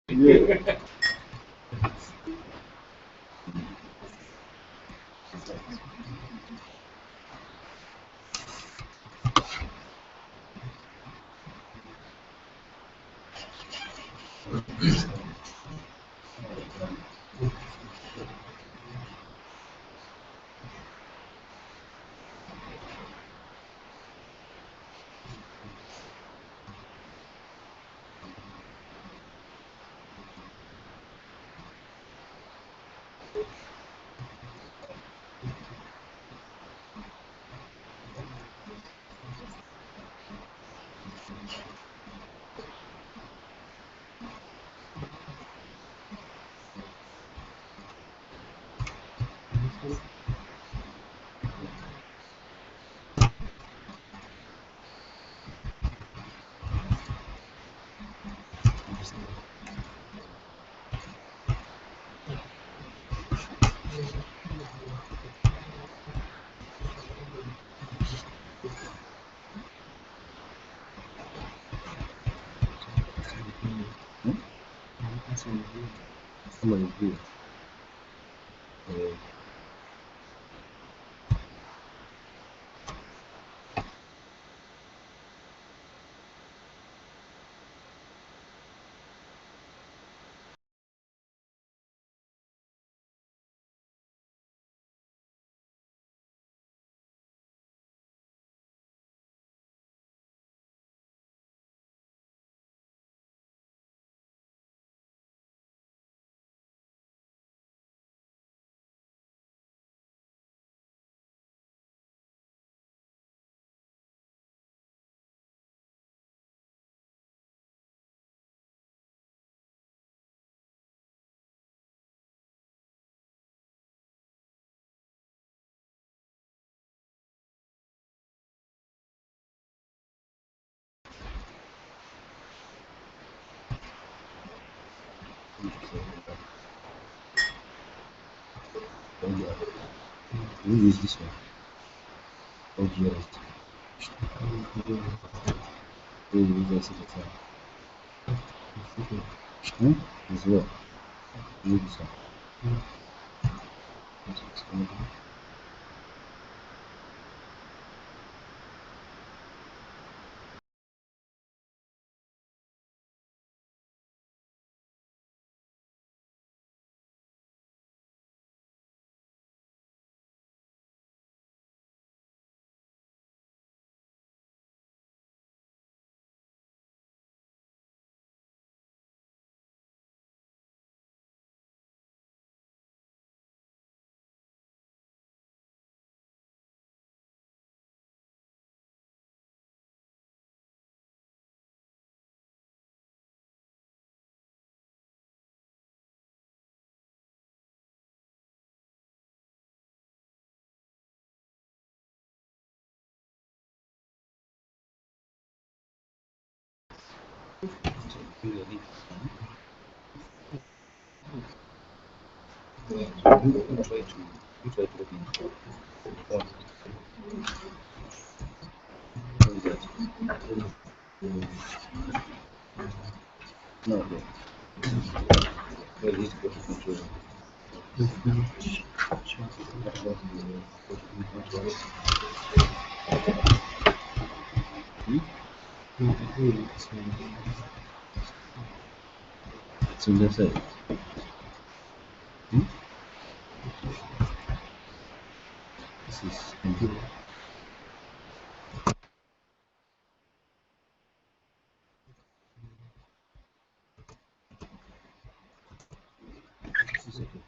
Yeah. Somebody do. We use this one. OGS. We use this at the time. As well. We use this one. You try to open it. What is that? No, no. Well, he's got to control. It's on the side. This is computer. This is okay.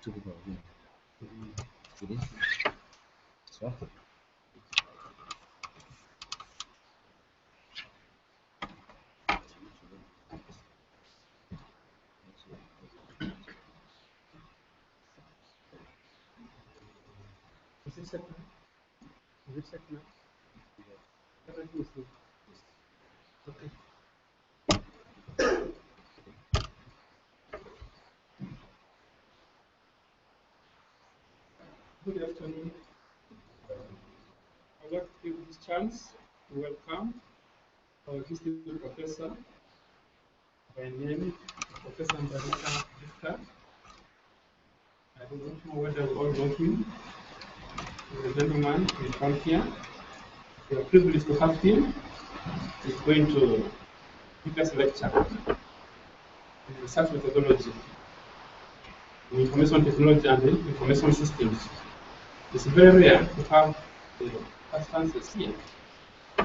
To the ball, yeah. It is. So, Is it set now? Is it set now? Let me see. Okay. Good afternoon. I'd like take this chance to welcome our distinguished professor by name Professor Mbarika Guest. I don't know whether we all know him. He's a gentleman in front here. We are privileged to have him. He's going to give us a lecture on research methodology in information technology and information systems. It's very rare to have the past answers here.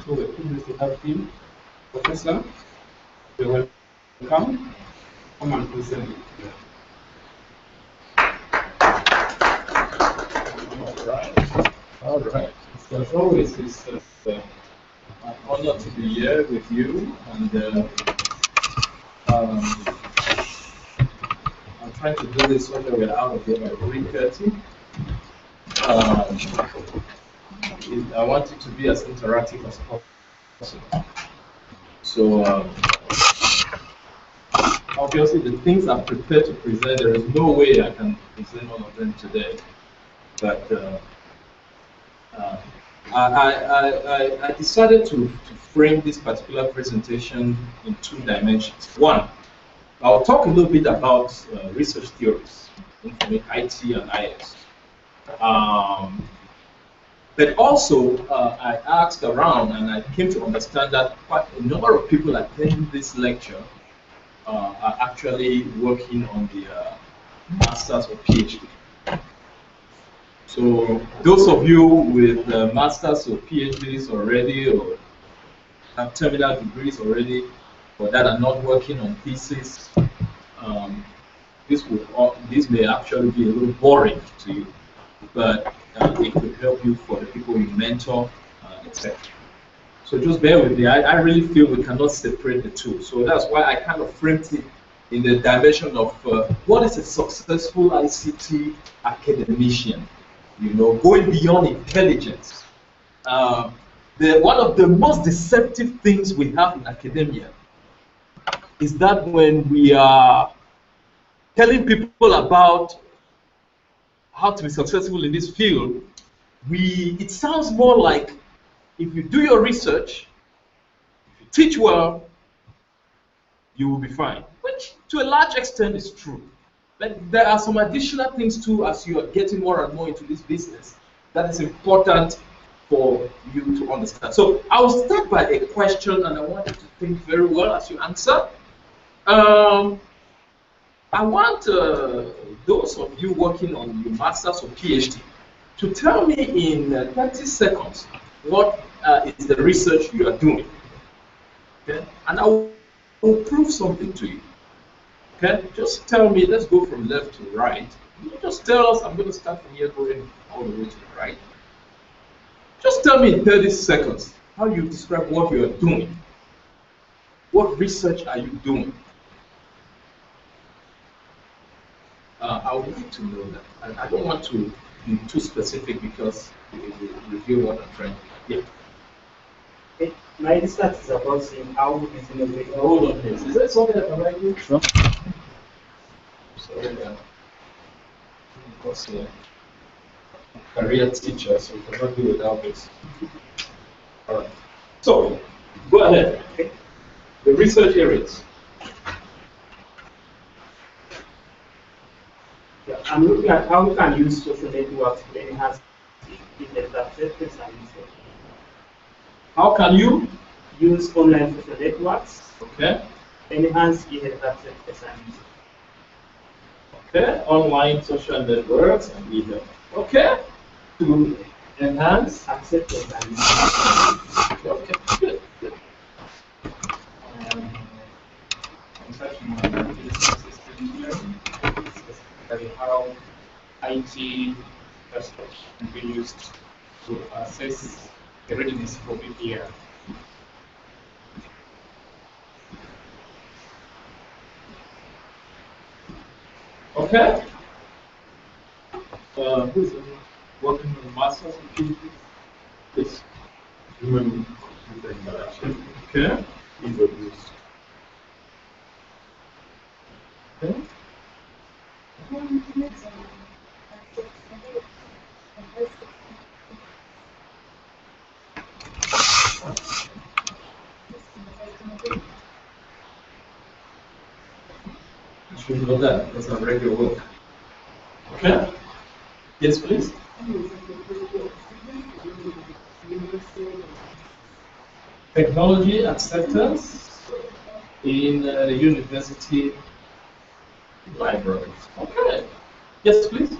So we're privileged to have him. Professor, you're welcome. Come and present. All right. All right. So as always, it's an honor to be here with you, and um, I'm trying to do this so that we're out of here by 3:30. I want it to be as interactive as possible. So obviously, the things I'm prepared to present, there is no way I can present all of them today. But I decided to frame this particular presentation in 2 dimensions. One, I'll talk a little bit about research theories, information, IT and IS. But also, I asked around and I came to understand that quite a number of people attending this lecture are actually working on the master's or PhD. So those of you with masters or PhDs already, or have terminal degrees already, or that are not working on thesis, this may actually be a little boring to you, but it could help you for the people you mentor, etc. So just bear with me. I really feel we cannot separate the two. So that's why I kind of framed it in the dimension of what is a successful ICT academician. You know, going beyond intelligence. One of the most deceptive things we have in academia is that when we are telling people about how to be successful in this field, it sounds more like if you do your research, if you teach well, you will be fine, which to a large extent is true. But there are some additional things too as you are getting more and more into this business that is important for you to understand. So I will start by a question, and I want you to think very well as you answer. I want those of you working on your master's or PhD to tell me in 30 seconds what is the research you are doing. Okay? And I will prove something to you. Okay, just tell me, let's go from left to right. You just tell us, I'm going to start from here going all the way to the right. Just tell me in 30 seconds how you describe what you are doing. What research are you doing? I would like to know that. I don't want to be too specific because it will reveal what I'm trying to do. Yeah. My research is about seeing how we can innovate. Hold on, please. Is that something that I can write you? Sure. Sorry, because career teacher, so we cannot do without this. All right. So, go ahead. Okay. The research areas. Yeah, I'm looking at how we can use social networks to enhance business acceptance and research. How can you Use online social networks, okay, enhance business acceptance and research. okay, online social networks and media. Okay, to enhance Acceptance and research. okay, good, good. I'm touching on business engineering, specifically how IT infrastructure can be used to assess the readiness for BPR. Okay. Who's working on masters and PhD? Yes. Human computer interaction Okay. is abused. Okay. You should know that. That's not regular work. Okay? Yes, please. Technology acceptance in the university libraries. Okay. Yes, please.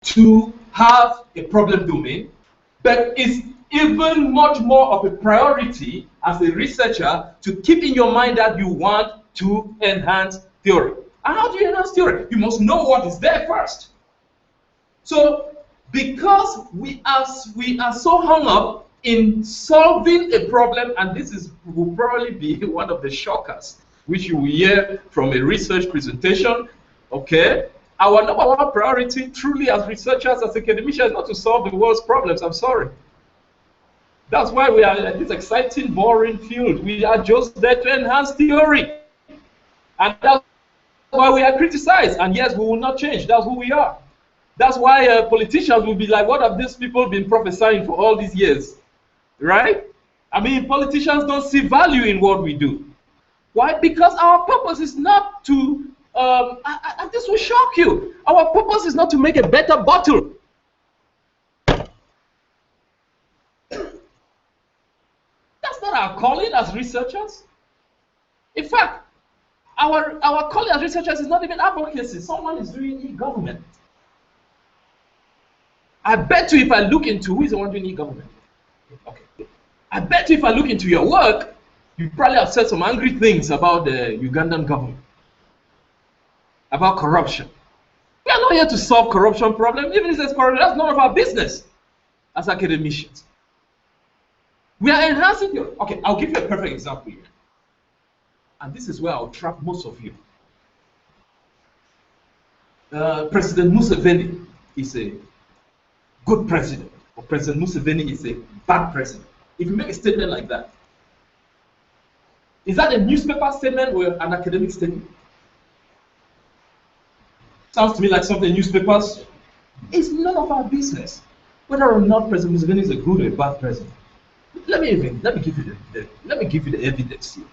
To have a problem domain, but it's even much more of a priority as a researcher to keep in your mind that you want to enhance theory. And how do you enhance theory? You must know what is there first. So because we are so hung up in solving a problem, and will probably be one of the shockers which you will hear from a research presentation, okay? Our number one priority, truly, as researchers, as academicians, is not to solve the world's problems. I'm sorry. That's why we are in this exciting, boring field. We are just there to enhance theory. And that's why we are criticized. And yes, we will not change. That's who we are. That's why politicians will be like, what have these people been prophesying for all these years? Right? I mean, politicians don't see value in what we do. Why? Because our purpose is not to, and this will shock you, our purpose is not to make a better bottle. That's not our calling as researchers. In fact, our calling as researchers is not even advocacy. Someone is doing e-government. I bet you if I look into who is the one doing e-government. Okay. I bet you if I look into your work, you probably have said some angry things about the Ugandan government, about corruption. We are not here to solve corruption problem. Even if there's corruption, that's none of our business as academicians. We are enhancing your. Okay, I'll give you a perfect example here. And this is where I'll trap most of you. President Museveni is a good president, or President Museveni is a bad president. If you make a statement like that, is that a newspaper statement or an academic statement? Sounds to me like something newspapers. It's none of our business whether or not President Museveni is a good or a bad president. Let me give you the evidence here.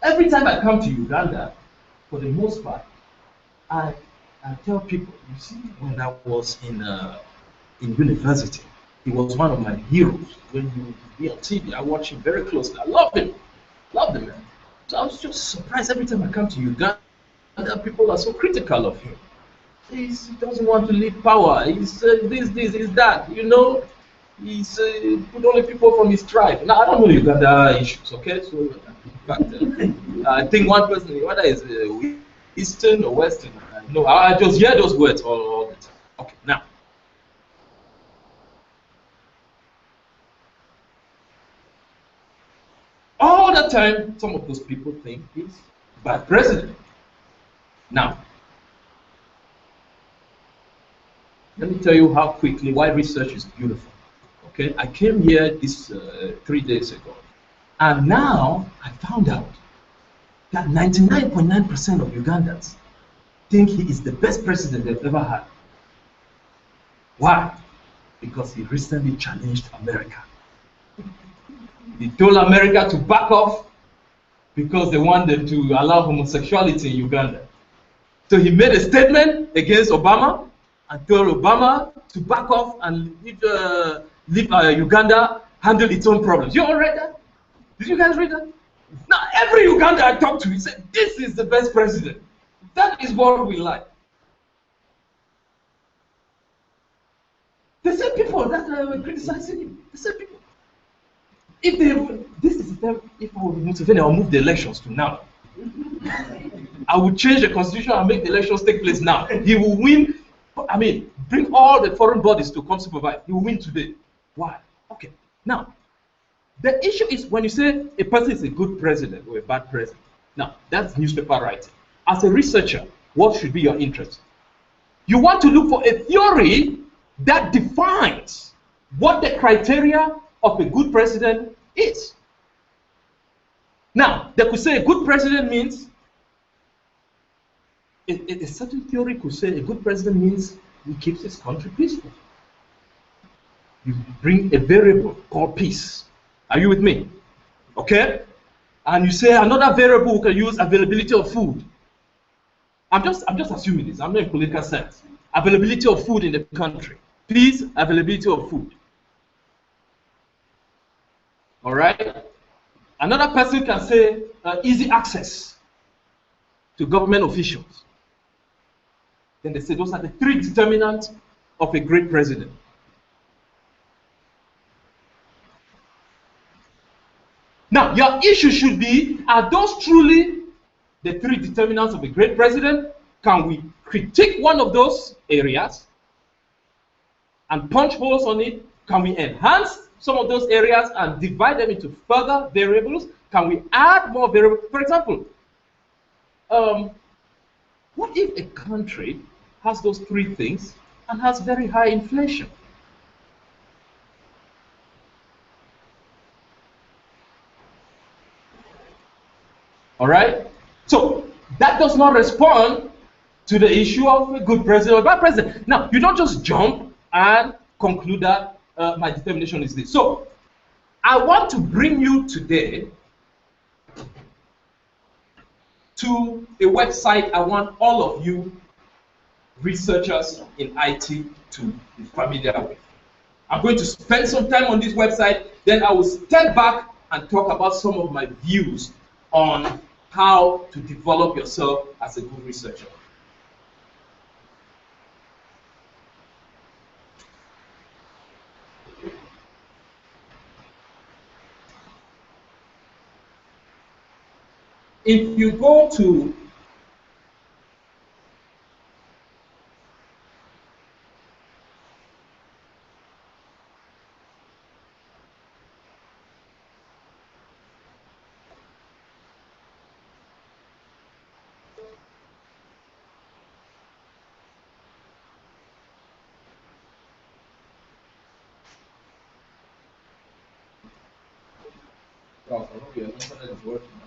Every time I come to Uganda, for the most part, I tell people, you see, when I was in university, he was one of my heroes. When you be on TV, I watch him very closely. I love him, man. So I was just surprised every time I come to Uganda that people are so critical of him. He doesn't want to leave power. He's this, he's that. You know, he's put only people from his tribe. Now I don't know Uganda issues, okay? So in fact, I think one person, whether it's Eastern or Western, no, I just hear those words all the time. Okay, now. All the time, some of those people think he's bad president. Now, let me tell you how quickly why research is beautiful. Okay, I came here this 3 days ago, and now I found out that 99.9% of Ugandans think he is the best president they've ever had. Why? Because he recently challenged America. He told America to back off because they wanted to allow homosexuality in Uganda. So he made a statement against Obama and told Obama to back off and leave Uganda handle its own problems. You all read that? Did you guys read that? Now every Uganda I talked to, he said, this is the best president. That is what we like. The same people that were criticizing him, the same people. If I were Museveni, I'll move the elections to now. I would change the constitution and make the elections take place now. He will win. I mean, bring all the foreign bodies to come supervise. He will win today. Why? Okay. Now, the issue is when you say a person is a good president or a bad president. Now, that's newspaper writing. As a researcher, what should be your interest? You want to look for a theory that defines what the criteria of a good president is. Now, they could say a good president means, a certain theory could say a good president means he keeps his country peaceful. You bring a variable called peace. Are you with me? Okay? And you say another variable we can use availability of food. I'm just assuming this. I'm not in political sense. Availability of food in the country. Peace, availability of food. All right? Another person can say easy access to government officials. Then they say those are the three determinants of a great president. Now, your issue should be, are those truly the three determinants of a great president? Can we critique one of those areas and punch holes on it? Can we enhance some of those areas and divide them into further variables? Can we add more variables? For example, what if a country has those three things and has very high inflation? All right? So that does not respond to the issue of a good president or a bad president. Now, you don't just jump and conclude that my determination is this. So I want to bring you today to a website I want all of you researchers in IT to be familiar with. I'm going to spend some time on this website, then I will step back and talk about some of my views on how to develop yourself as a good researcher. if you go to oh, I hope your internet is working now.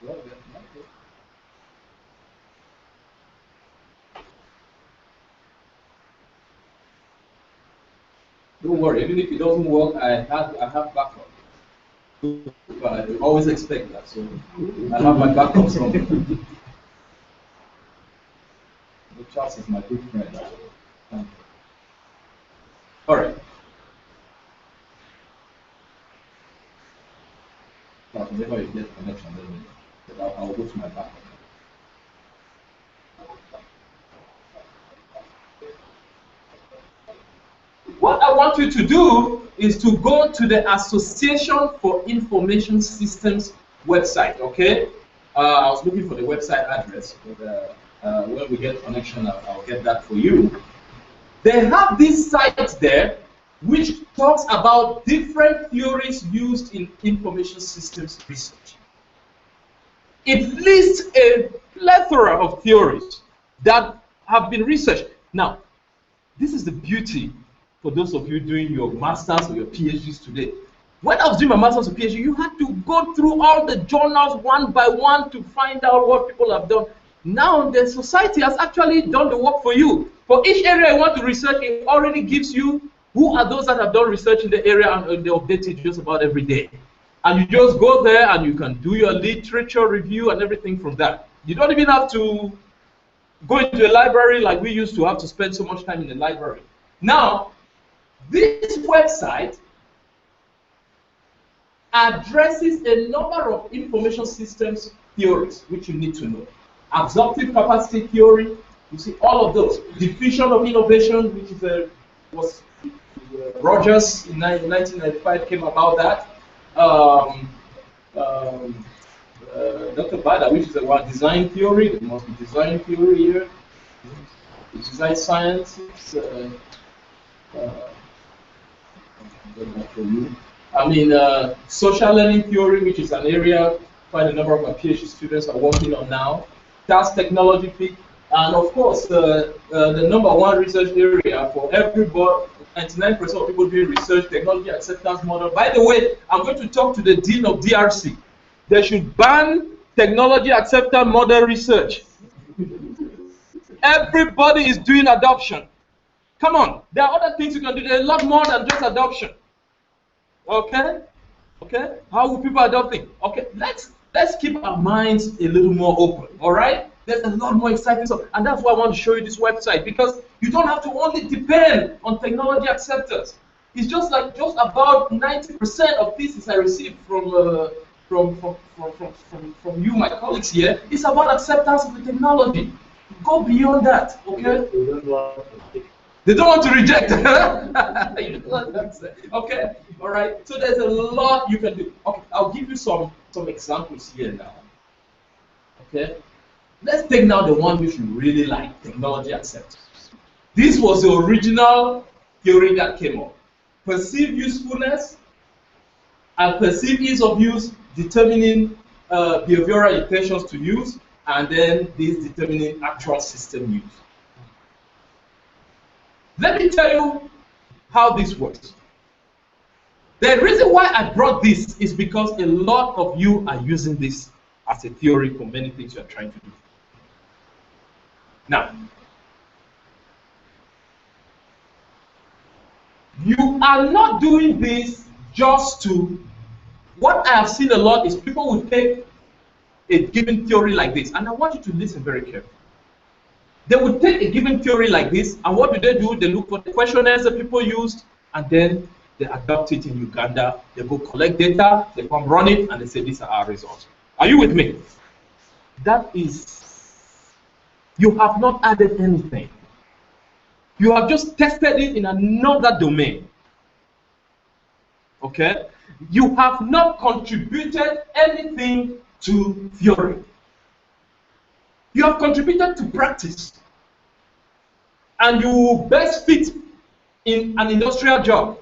Well, then, okay. Don't worry, even if it doesn't work, I have backup. But I always expect that, so I have my backup somewhere. The Charles is my good friend. All right. Now, whenever you get connection, then I'll go to my backup. What I want you to do is to go to the Association for Information Systems website, okay? I was looking for the website address, but when we get connection, I'll get that for you. They have this site there which talks about different theories used in information systems research. It lists a plethora of theories that have been researched. Now, this is the beauty for those of you doing your masters or your PhDs today. When I was doing my masters or PhD, you had to go through all the journals one by one to find out what people have done. Now the society has actually done the work for you. For each area you want to research, it already gives you who are those that have done research in the area, and they update it just about every day. And you just go there and you can do your literature review and everything from that. You don't even have to go into a library like we used to have to spend so much time in the library. Now, this website addresses a number of information systems theories which you need to know. Absorptive capacity theory, you see all of those. Diffusion of innovation, which is was Rogers in 1995 came about that. Dr. Bada, which is about design theory, there must be design theory here. Design sciences. I mean, social learning theory, which is an area quite a number of my PhD students are working on now. Task technology fit, and of course, the number one research area for everybody, 99% of people doing research, technology acceptance model. By the way, I'm going to talk to the dean of DRC. They should ban technology acceptance model research. Everybody is doing adoption. Come on, there are other things you can do. There's a lot more than just adoption. Okay? Okay? How will people adopting? Okay, let's keep our minds a little more open. All right? There's a lot more exciting stuff, and that's why I want to show you this website, because you don't have to only depend on technology acceptors. It's just about 90% of thesis I received from you, my colleagues here, is about acceptance of the technology. Go beyond that. Okay? They don't want to reject. Okay, all right. So there's a lot you can do. Okay, I'll give you some examples here now. Okay, let's take now the one which you really like, technology acceptance. This was the original theory that came up. Perceived usefulness and perceived ease of use determining behavioral intentions to use, and then this determining actual system use. Let me tell you how this works. The reason why I brought this is because a lot of you are using this as a theory for many things you are trying to do. Now, you are not doing this just to, what I have seen a lot is people will take a given theory like this, and I want you to listen very carefully. They would take a given theory like this, and what do? They look for the questionnaires that people used, and then they adopt it in Uganda. They go collect data, they come run it, and they say, these are our results. Are you with me? That is, you have not added anything. You have just tested it in another domain. Okay? You have not contributed anything to theory. You have contributed to practice. And you will best fit in an industrial job.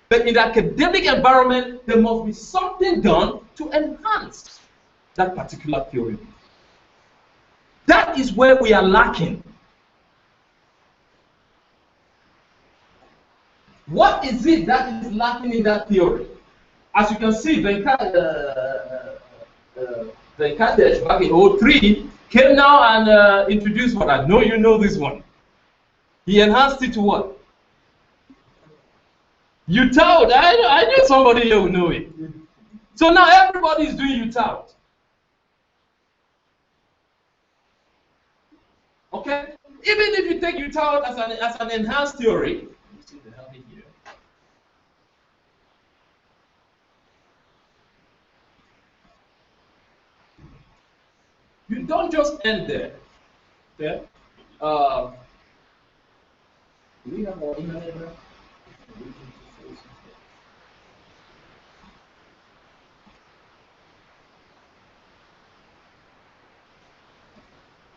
But in the academic environment, there must be something done to enhance that particular theory. That is where we are lacking. What is it that is lacking in that theory? As you can see, Venkatesh back in 03 came now and introduced what I know you know this one. He enhanced it to what? UTAUT. I knew somebody here would know it. So now everybody is doing UTAUT. Okay? Even if you take UTAUT as an enhanced theory, you don't just end there. Okay? Do we have our email address?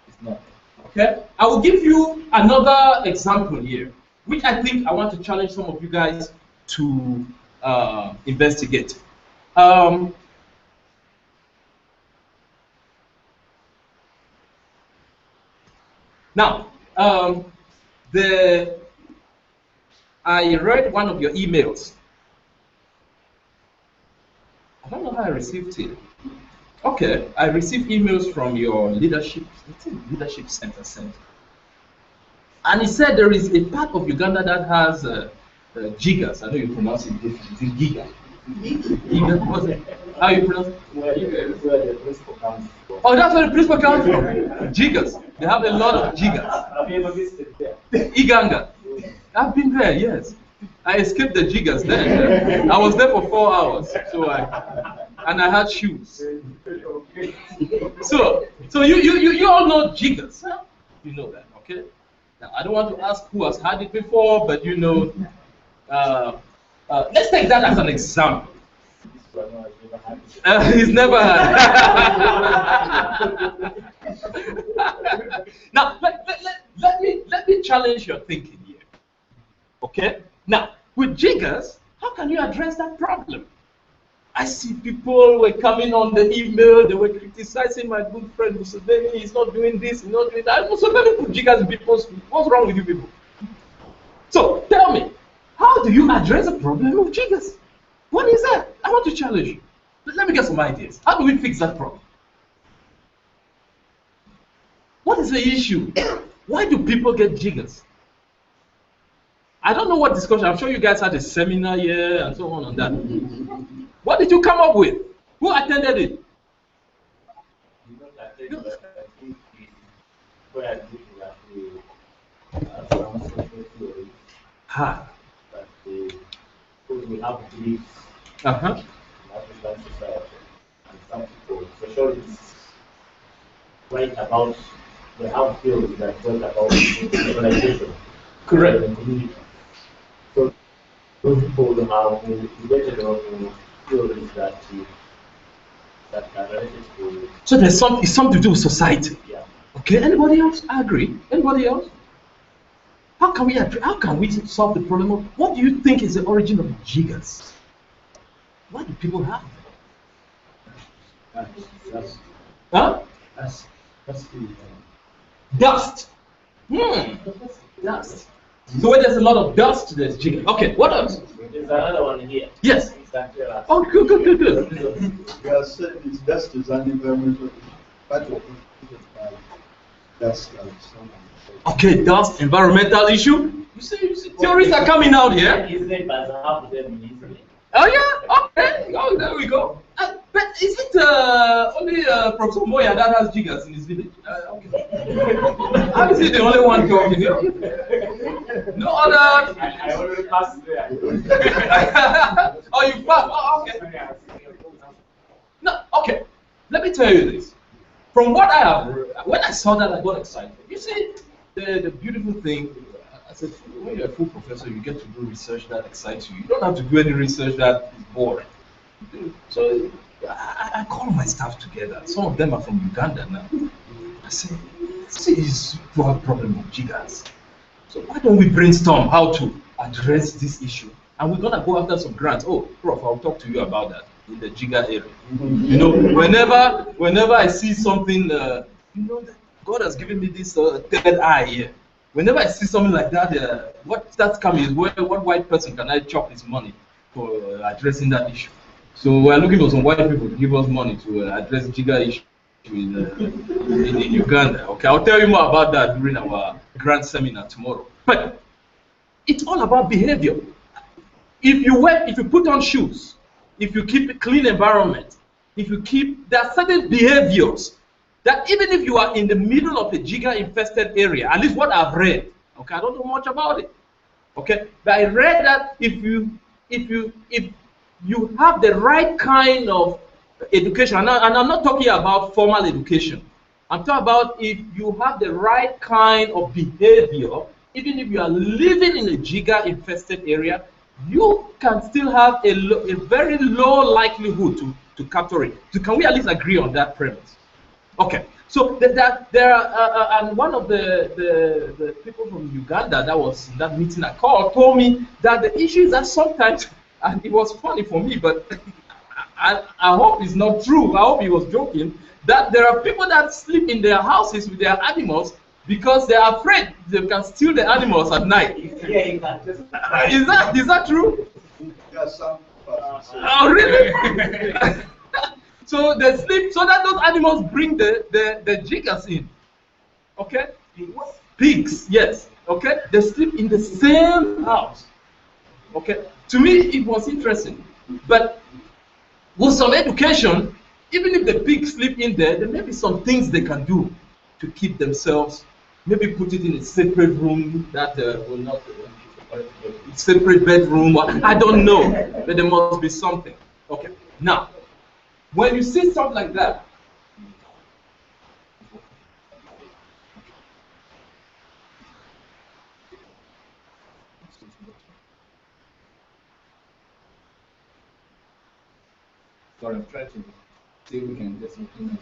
It's not. Okay? I will give you another example here, which I think I want to challenge some of you guys to investigate. Now, I read one of your emails. I don't know how I received it. Okay, I received emails from your leadership center. And it said there is a part of Uganda that has gigas. I know you pronounce it differently. It's giga. Giga, what's it? How you pronounce it? Where the principal comes from. Oh, that's where the principal comes from. Gigas. They have a lot of gigas. Have you ever visited there? Iganga. I've been there, yes. I escaped the gigas then. I was there for 4 hours. And I had shoes. So you all know gigas. Huh? You know that, okay? Now, I don't want to ask who has had it before, but you know, let's take that as an example. He's never had. Now, let me challenge your thinking here. Okay? Now, with jiggers, how can you address that problem? I see people were coming on the email, they were criticizing my good friend Museveni, he's not doing this, he's not doing that. Museveni put jiggers in people's feet. What's wrong with you people? So, tell me, how do you address the problem of jiggers? What is that? I want to challenge you. Let me get some ideas. How do we fix that problem? What is the issue? Why do people get jiggers? I don't know what discussion. I'm sure you guys had a seminar here and so on that. What did you come up with? Who attended it? Ha. We have beliefs Uh-huh. in African society, and some people, for sure, it's right about the have theories that talk about civilization. Correct. And community. So those people have debated on theories that are related to. So there's it's something to do with society. Yeah. Okay. Anybody else? I agree. Anybody else? How can we solve the problem of what do you think is the origin of jiggers? What do people have? Huh? Dust. Dust. So where there's a lot of dust, there's jiggers. Okay, what else? There's another one here. Yes. Exactly. Oh, good. Yes, dust is an environmental part of dust and so on. Okay, dust, environmental issue. You see, theories are coming out here. Oh yeah, okay. Oh, there we go. But is it only Professor Moya that has jiggers in his village? Okay. How is he the only one talking here? No other. I already passed there. Oh, you passed. Oh, okay. No, okay. Let me tell you this. From what I have, when I saw that, I got excited. You see, the beautiful thing, I said, when you're a full professor, you get to do research that excites you. You don't have to do any research that is boring. So I call my staff together. Some of them are from Uganda now. I said, this is a problem of jiggers. So why don't we brainstorm how to address this issue? And we're gonna go after some grants. Oh, Prof, I'll talk to you about that in the jigger area. You know, whenever I see something, God has given me this third eye here. Whenever I see something like that, what starts coming is what white person can I chop his money for addressing that issue. So we're looking for some white people to give us money to address jigger issue in Uganda. Okay, I'll tell you more about that during our grand seminar tomorrow. But it's all about behavior. If you put on shoes, if you keep a clean environment, there are certain behaviors that even if you are in the middle of a jigger-infested area, at least what I've read, okay, I don't know much about it, okay, but I read that if you have the right kind of education, and I'm not talking about formal education, I'm talking about if you have the right kind of behavior, even if you are living in a jigger-infested area, you can still have a very low likelihood to capture it. So can we at least agree on that premise? Okay, so there are, and one of the people from Uganda that was in that meeting I called told me that the issue is that sometimes, and it was funny for me, but I hope it's not true, I hope he was joking, that there are people that sleep in their houses with their animals because they are afraid they can steal the animals at night. Yeah, you can just. Is that true? Yes, some. Oh, really? So they sleep so that those animals bring the jiggers in. Okay? Pigs, yes. Okay? They sleep in the same house. Okay? To me, it was interesting. But with some education, even if the pigs sleep in there may be some things they can do to keep themselves. Maybe put it in a separate room that will not, separate bedroom. I don't know, but there must be something. Okay. Now, when you see stuff like that, Sorry, I'm trying to see if we can get something.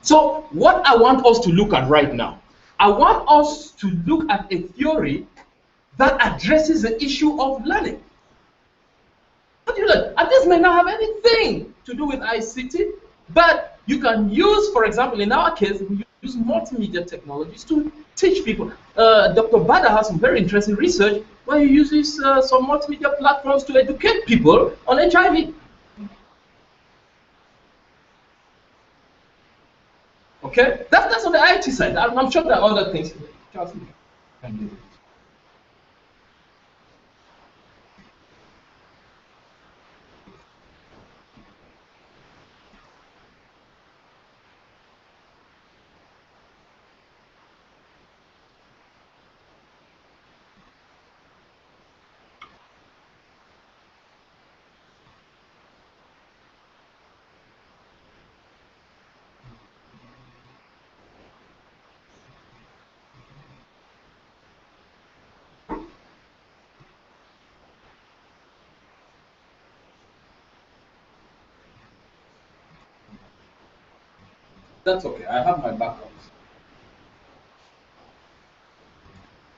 so what I want us to look at right now, I want us to look at a theory that addresses the issue of learning. What do you learn? And this may not have anything to do with ICT, but you can use, for example, in our case, we use multimedia technologies to teach people. Dr. Bada has some very interesting research where he uses some multimedia platforms to educate people on HIV. Okay, that's on the IT side. I'm sure there are other things. Charles, you can do it. That's okay. I have my backups.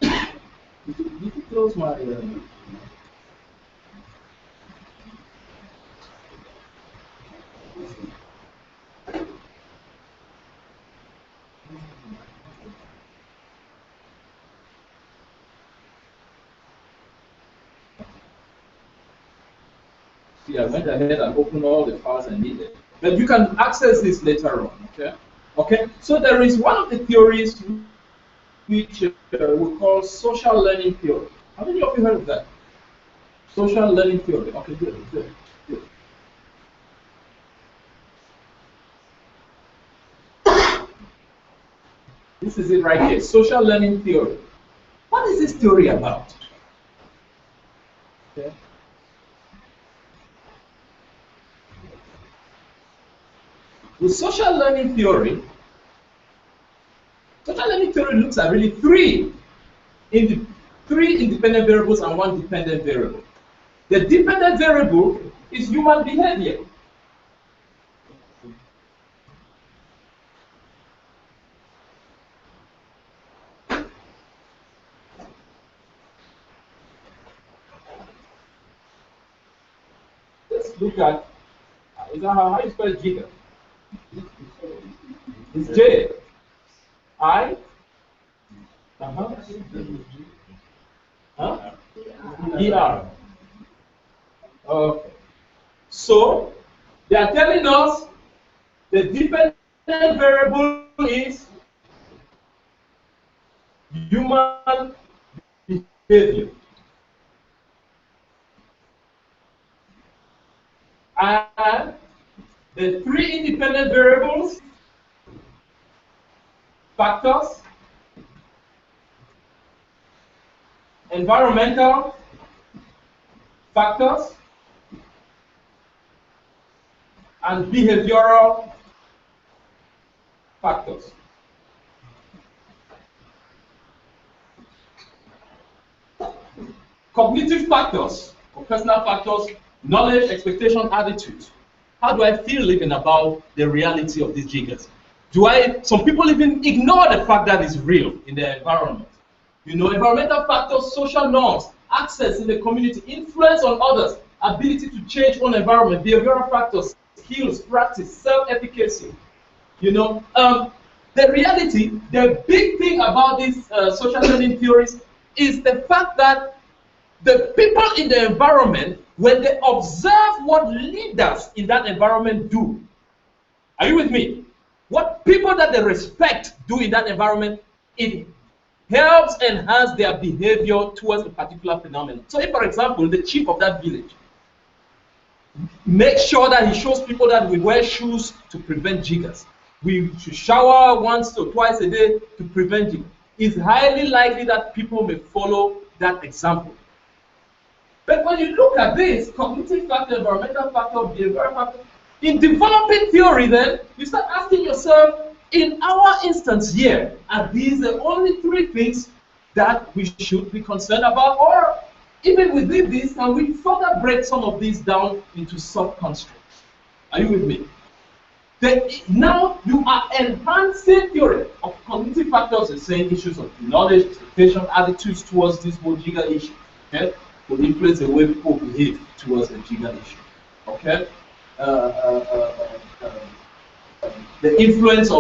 Did you close my? See, I went ahead and opened all the files I needed. But you can access this later on. Okay. Okay. So there is one of the theories which we call social learning theory. How many of you heard of that? Social learning theory. Okay, good, good. This is it right here, social learning theory. What is this theory about? Okay. With social learning theory looks at really three independent variables and one dependent variable. The dependent variable is human behavior. Let's look at, is that how you spell jigger? It's J. I. Huh? ER. Okay. So they are telling us the dependent variable is human behavior. And the three independent variables, factors, environmental factors, and behavioral factors. Cognitive factors, or personal factors, knowledge, expectation, attitude. How do I feel even about the reality of these jiggers? Some people even ignore the fact that it's real in their environment. You know, environmental factors, social norms, access in the community, influence on others, ability to change own environment, behavioral factors, skills, practice, self-efficacy. You know, the reality, the big thing about these social learning theories is the fact that the people in the environment, when they observe what leaders in that environment do, are you with me? What people that they respect do in that environment, it helps enhance their behavior towards a particular phenomenon. So if, for example, the chief of that village makes sure that he shows people that we wear shoes to prevent jiggers, we should shower once or twice a day to prevent jiggers, it's highly likely that people may follow that example. But when you look at this, cognitive factor, environmental factor, behavioral factor, in developing theory then, you start asking yourself, in our instance here, are these the only three things that we should be concerned about? Or even within this, can we further break some of these down into sub-constructs? Are you with me? Now you are enhancing theory of cognitive factors and saying issues of knowledge, expectation, attitudes towards this whole jigger issue. Okay? Will influence the way people behave towards the jigger issue. Okay? The influence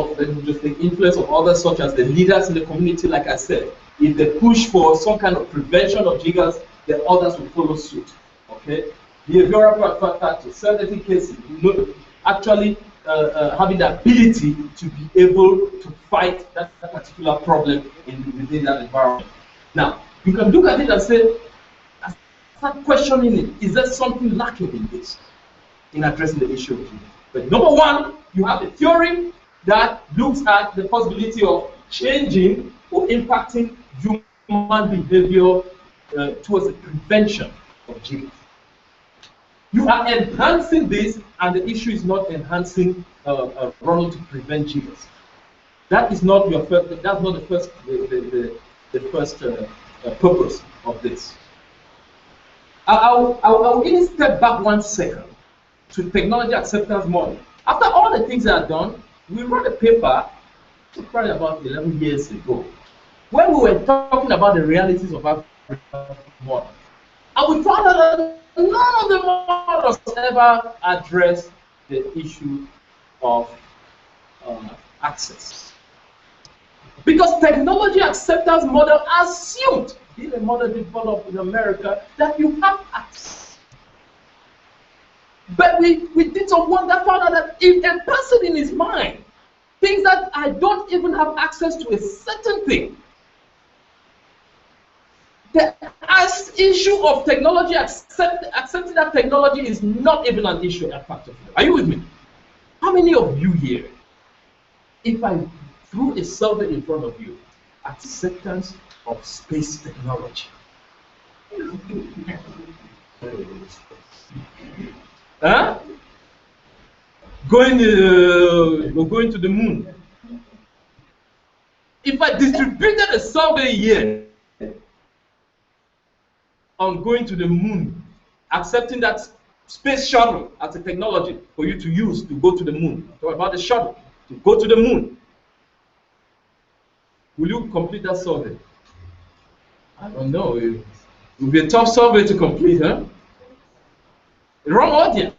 of others, such as the leaders in the community, like I said, if they push for some kind of prevention of jiggers, the others will follow suit. Okay? Behavioral factors, self-efficacy, actually having the ability to be able to fight that particular problem within that environment. Now, you can look at it and say, start questioning it. Is there something lacking in this, in addressing the issue of jiggers? But number one, you have a theory that looks at the possibility of changing or impacting human behavior towards the prevention of jiggers. You are enhancing this, and the issue is not enhancing running to prevent jiggers. That is not your first. That's not the first purpose of this. I'll even step back 1 second to technology acceptance model. After all the things that are done, we wrote a paper probably about 11 years ago, when we were talking about the realities of African model. And we found out that none of the models ever address the issue of access. Because technology acceptance model assumed, in a model developed in America, that you have access. But we did some work that found out that if a person in his mind thinks that I don't even have access to a certain thing, the issue of technology, accepting that technology is not even an issue at Factor. Are you with me? How many of you here, if I threw a survey in front of you. Acceptance of space technology. Huh? Going to the moon. If I distributed a survey here on going to the moon, accepting that space shuttle as a technology for you to use to go to the moon, talk about the shuttle to go to the moon, will you complete that survey? I don't know. It will be a tough survey to complete, huh? The wrong audience.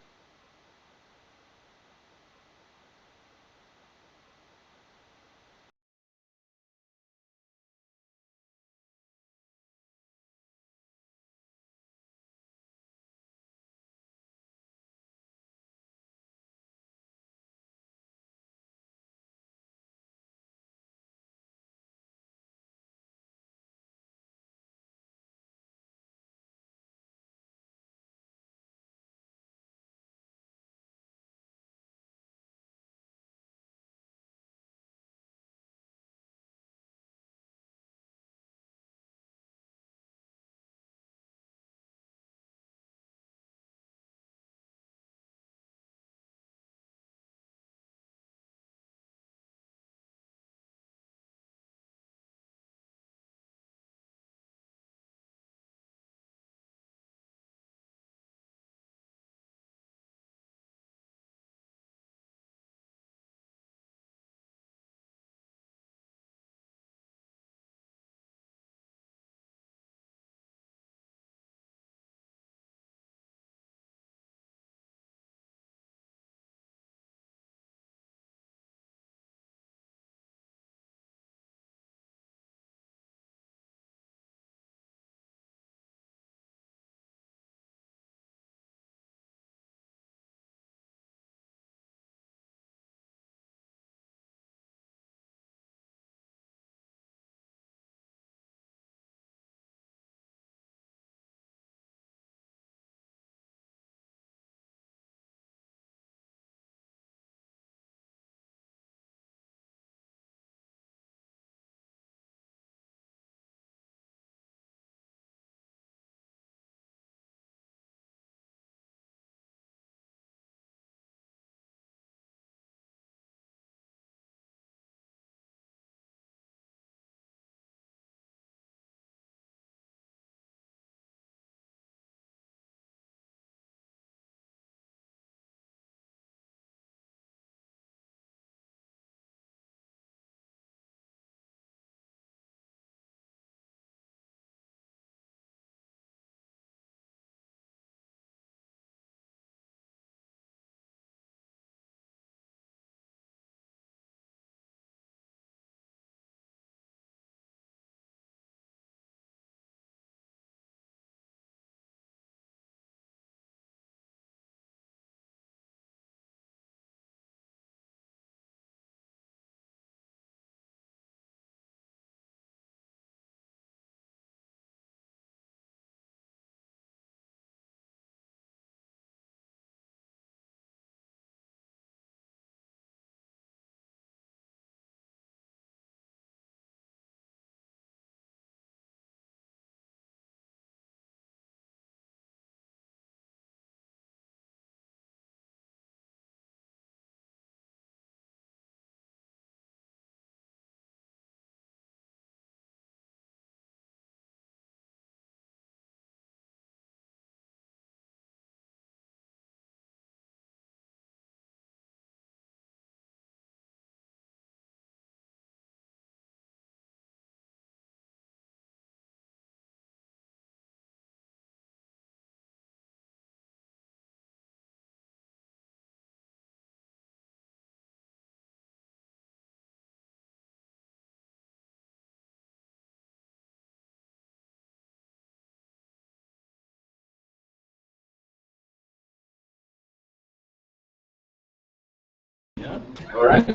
Yeah. All right.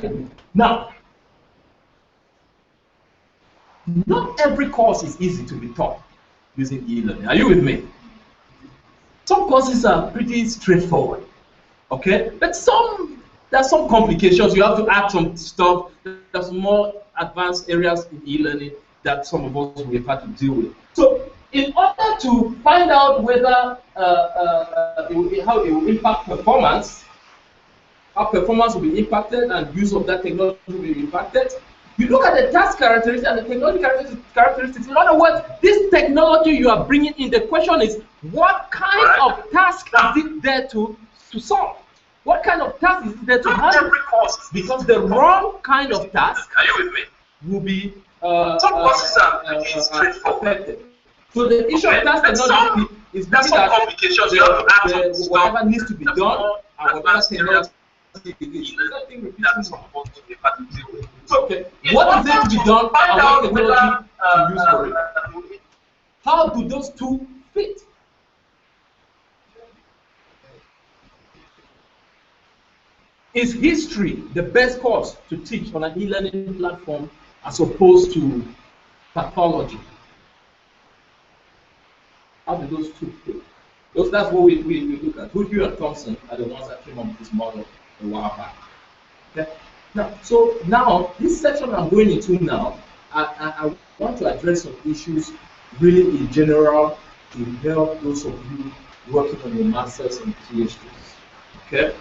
Now, not every course is easy to be taught using e-learning. Are you with me? Some courses are pretty straightforward, okay? But some There's some complications. You have to add some stuff. There's more advanced areas in e-learning that some of us will have to deal with. So, in order to find out whether how it will impact performance, how performance will be impacted and use of that technology will be impacted, you look at the task characteristics and the technology characteristics. In other words, this technology you are bringing in, the question is, what kind of task is it there to solve? What kind of task is it there to handle? Because the wrong kind of task will be affected. So the issue of task technology is that whatever needs to be done and whatever technology okay. What is it to be done and what technology to use for it? How do those two fit? Is history the best course to teach on an e-learning platform as opposed to pathology? How do those two fit? That's what we look at. Hugh and Thompson are the ones that came up with this model a while back. Okay? Now, this section I'm going into now, I want to address some issues really in general to help those of you working on your masters and PhDs. Okay?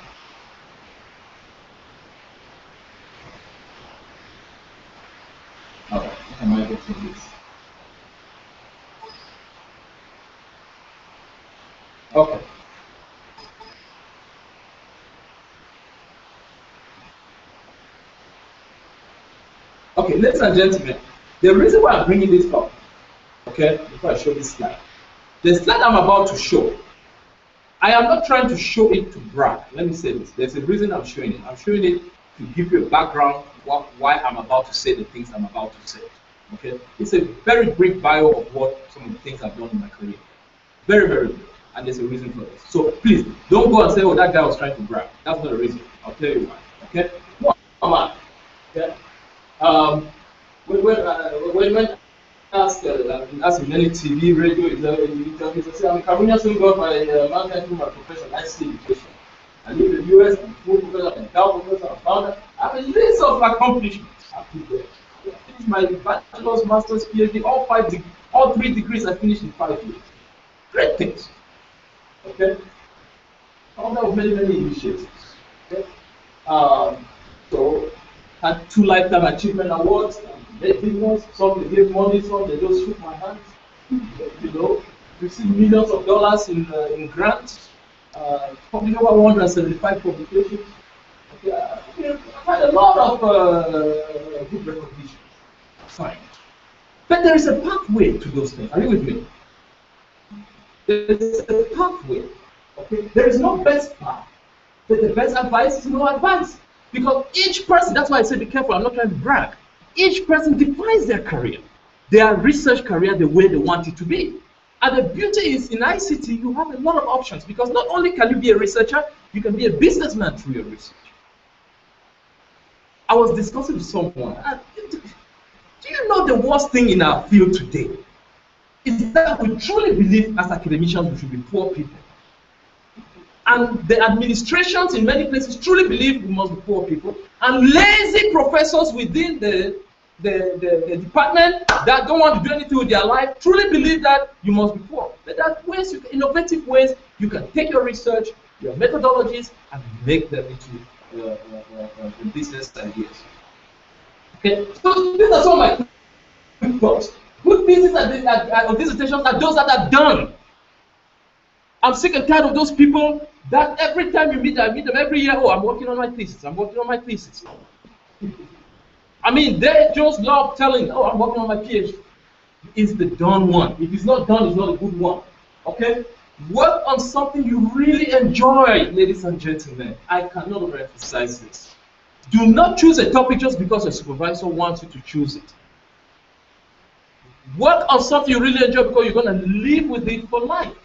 Alright, how am I getting this? Okay. Okay, ladies and gentlemen, the reason why I'm bringing this up, okay, before I show this slide, the slide I'm about to show, I am not trying to show it to brag. Let me say this. There's a reason I'm showing it. I'm showing it to give you a background why I'm about to say the things I'm about to say. Okay, it's a very brief bio of what some of the things I've done in my career. Very, very good. And there's a reason for this. So please don't go and say, "Oh, that guy was trying to brag." That's not a reason. I'll tell you why. Okay, come on. Okay. When asked in many TV, radio interviews, I say, I'm a Cameroonian student got my master's through my profession, ICT education. I live in the US, I'm a full professor, I'm a endowed professor, I'm a founder. I have a list of accomplishments. I finished my bachelor's, master's, PhD, all 3 degrees I finished in 5 years. Great things. Okay? All that of many initiatives. Okay? So, had 2 lifetime achievement awards, made business, some they gave money, some they just shook my hands. You know, received millions of dollars in grants, published over 175 publications. Okay, I've had a lot of good recognition. Fine. But there is a pathway to those things. Are you with me? There is a pathway. Okay? There is no best path. But the best advice is no advice. Because each person, that's why I say be careful, I'm not trying to brag. Each person defines their career, their research career, the way they want it to be. And the beauty is in ICT, you have a lot of options because not only can you be a researcher, you can be a businessman through your research. I was discussing with someone, do you know the worst thing in our field today is that we truly believe as academicians we should be poor people. And the administrations in many places truly believe we must be poor people. And lazy professors within the department that don't want to do anything with their life truly believe that you must be poor. But there are ways, innovative ways, you can take your research, your methodologies, and make them into business ideas. Okay, so these are some of my quick thoughts. Good pieces of dissertations are those that are done. I'm sick and tired of those people that every time you meet them, I meet them every year. Oh, I'm working on my thesis. I'm working on my thesis. I mean, they just love telling, oh, I'm working on my PhD. It's the done one. If it's not done, it's not a good one. Okay? Work on something you really enjoy, ladies and gentlemen. I cannot overemphasize this. Do not choose a topic just because your supervisor wants you to choose it. Work on something you really enjoy because you're going to live with it for life.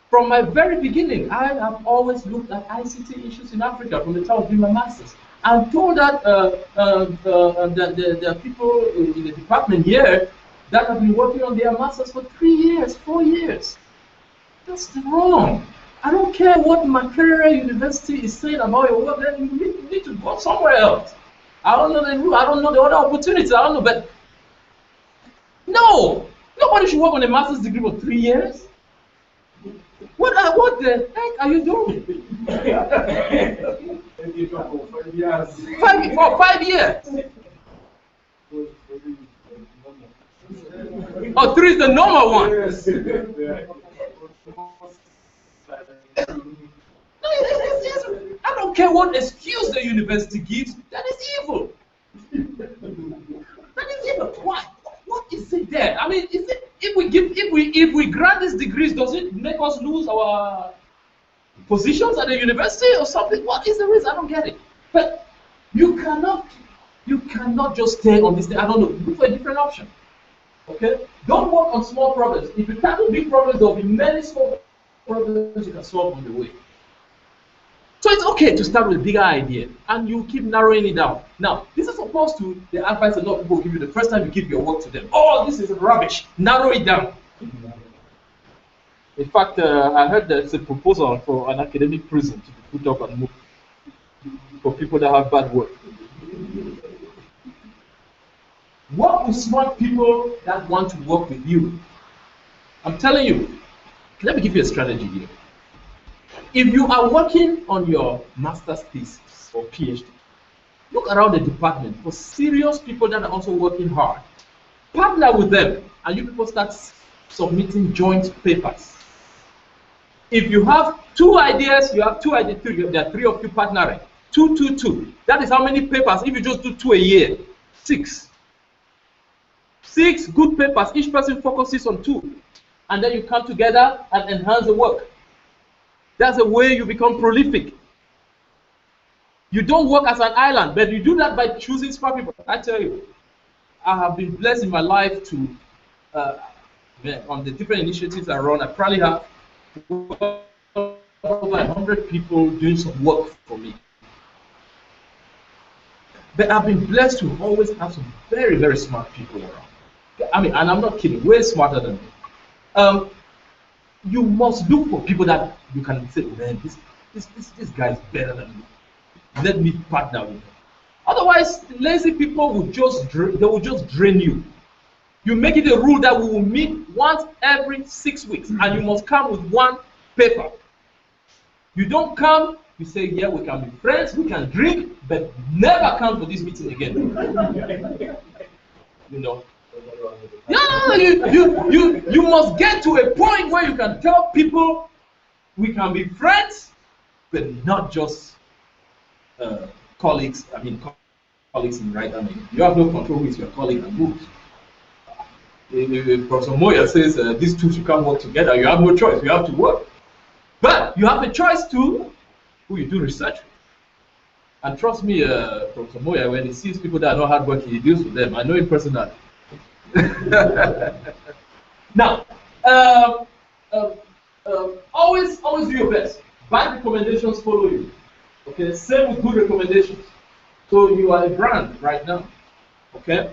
From my very beginning, I have always looked at ICT issues in Africa from the time of doing my master's. I'm told that there are people in the department here that have been working on their masters for 3 years, 4 years. That's wrong. I don't care what Makerere University is saying about your work, then you need to go somewhere else. I don't know the rule, I don't know the other opportunities, I don't know, but no, nobody should work on a master's degree for 3 years. What the heck are you doing? 5 years. Oh, 3 is the normal one. I don't care what excuse the university gives. That is evil. That is evil. Why? What is it there? I mean, is it if we grant these degrees, does it make us lose our positions at the university or something? What is the reason? I don't get it. But you cannot just stay on this thing. I don't know. Look for a different option. Okay? Don't work on small problems. If you tackle big problems, there will be many small problems you can solve on the way. So it's okay to start with a bigger idea, and you keep narrowing it down. Now, this is opposed to the advice a lot of people give you the first time you give your work to them. Oh, this is rubbish. Narrow it down. In fact, I heard there's a proposal for an academic prison to be put up and moved for people that have bad work. Work with smart people that want to work with you. I'm telling you, let me give you a strategy here. If you are working on your master's thesis or PhD, look around the department for serious people that are also working hard. Partner with them, and you people start submitting joint papers. If you have 2 ideas, you have 2 ideas, there are 3 of you partnering. 2, 2, 2. That is how many papers, if you just do 2 a year? 6. 6 good papers, each person focuses on 2. And then you come together and enhance the work. That's the way you become prolific. You don't work as an island, but you do that by choosing smart people. I tell you, I have been blessed in my life to, on the different initiatives I run, I probably have over 100 people doing some work for me. But I've been blessed to always have some very, very smart people around. I mean, and I'm not kidding, way smarter than me. You must look for people that you can say, man, this guy is better than me. Let me partner with him. Otherwise, lazy people will just drain you. You make it a rule that we will meet once every 6 weeks, and you must come with 1 paper. You don't come, you say, yeah, we can be friends, we can drink, but never come for this meeting again. You know. Yeah, you must get to a point where you can tell people we can be friends, but not just colleagues. I mean, colleagues in right. I mean, you have no control with your colleague and moves. If Professor Moya says these two should come work together, you have no choice. You have to work, but you have a choice to who you do research with. And trust me, Professor Moya, when he sees people that are not hardworking, he deals with them. I know him personally. Now, always do your best. Bad recommendations follow you. Okay, same with good recommendations. So you are a brand right now. Okay,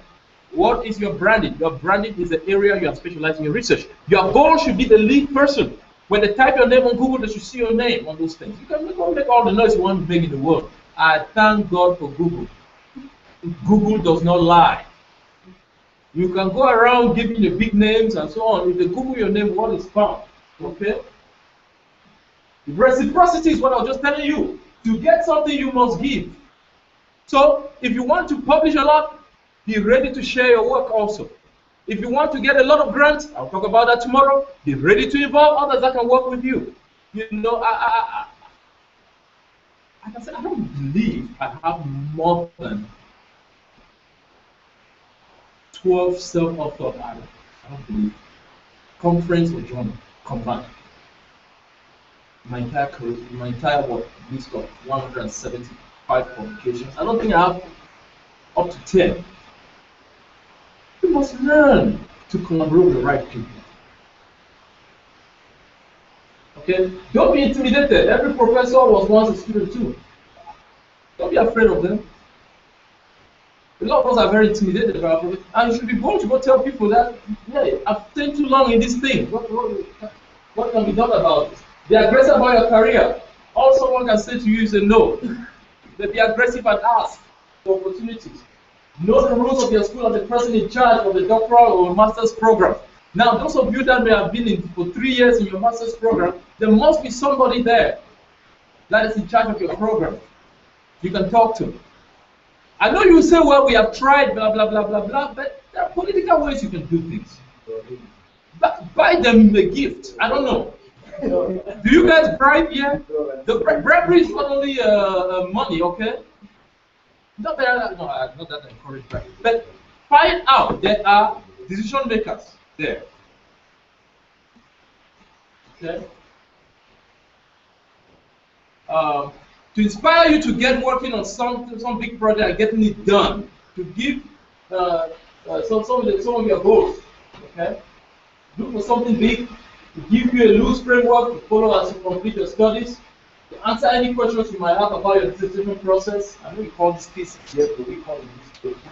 what is your branding? Your branding is the area you are specializing in research. Your goal should be the lead person. When they type your name on Google, they should see your name on those things. You can make all the noise you want to make in the world. I thank God for Google. Google does not lie. You can go around giving the big names and so on. If they Google your name, what is found? Okay? Reciprocity is what I was just telling you. To get something, you must give. So, if you want to publish a lot, be ready to share your work also. If you want to get a lot of grants, I'll talk about that tomorrow. Be ready to involve others that can work with you. You know, I can say I don't believe I have more than 12 self-authored articles. I don't believe. Conference or journal combined. My entire career, my entire work list of 175 publications. I don't think I have up to 10. You must learn to collaborate with the right people. Okay? Don't be intimidated. Every professor was once a student too. Don't be afraid of them. A lot of us are very intimidated by our professors. And you should be bold to go tell people that, hey, I've stayed too long in this thing. What can be done about it? Be aggressive about your career. All someone can say to you is a no. But be aggressive and ask for opportunities. Know the rules of your school and the person in charge of the doctoral or master's program. Now, those of you that may have been in for 3 years in your master's program, there must be somebody there that is in charge of your program. You can talk to. I know you say, well, we have tried, blah, blah, blah, blah, blah, but there are political ways you can do things. Buy them a gift. I don't know. Do you guys bribe here? The bribery is not only money, okay? Not that, no, not that I encourage bribery. But find out there are decision makers there. Okay? To inspire you to get working on some big project and getting it done, to give some of your goals. Okay? Look for something big, to give you a loose framework to follow as you complete your studies, to answer any questions you might have about your dissertation process. I know we call this thesis here, but we call it dissertation,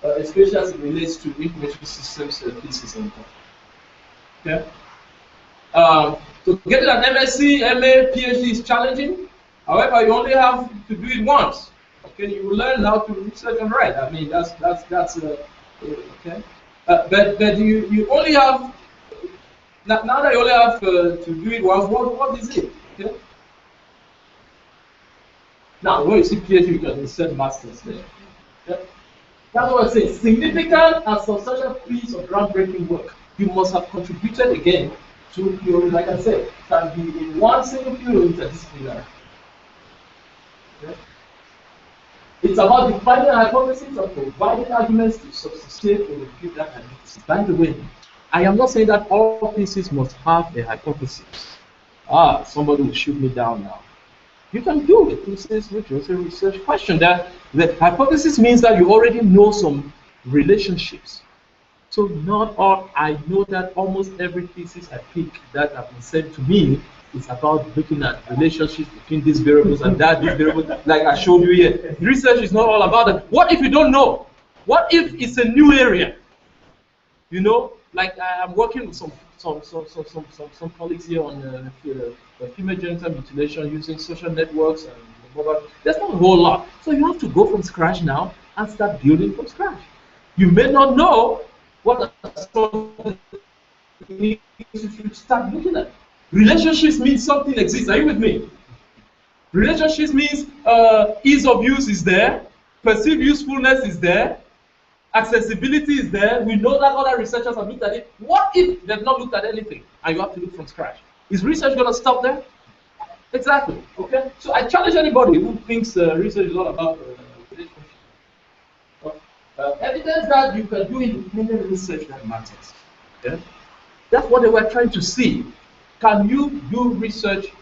especially as it relates to information systems thesis and okay. So getting an MSc, MA, PhD is challenging. However, you only have to do it once. Okay, you will learn how to research and write. I mean, that's okay. But you only have now that you only have to do it once. What is it? Okay. Now, when you see PhD, you can insert masters there. Okay? That's what I say. Significant and substantial piece of groundbreaking work. You must have contributed again to your, like I said, can be in one single field or interdisciplinary. Okay? It's about defining a hypothesis and providing arguments to substantiate or refute that hypothesis. By the way, I am not saying that all theses must have a hypothesis. Somebody will shoot me down now. You can do a thesis, which is a research question. That the hypothesis means that you already know some relationships. So not all, I know that almost every thesis I pick that have been sent to me is about looking at relationships between these variables and that, these variables, like I showed you here. Research is not all about that. What if you don't know? What if it's a new area? You know, like I'm working with some colleagues here on female genital mutilation using social networks and mobile. There's not a whole lot. So you have to go from scratch now and start building from scratch. You may not know what you should start looking at. Relationships means something exists. Are you with me? Relationships means ease of use is there, perceived usefulness is there, accessibility is there. We know that other researchers have looked at it. What if they've not looked at anything and you have to look from scratch? Is research going to stop there? Exactly. Okay. So I challenge anybody who thinks research is all about relationships. Evidence that you can do independent research that matters. Yeah? That's what they were trying to see. Can you do research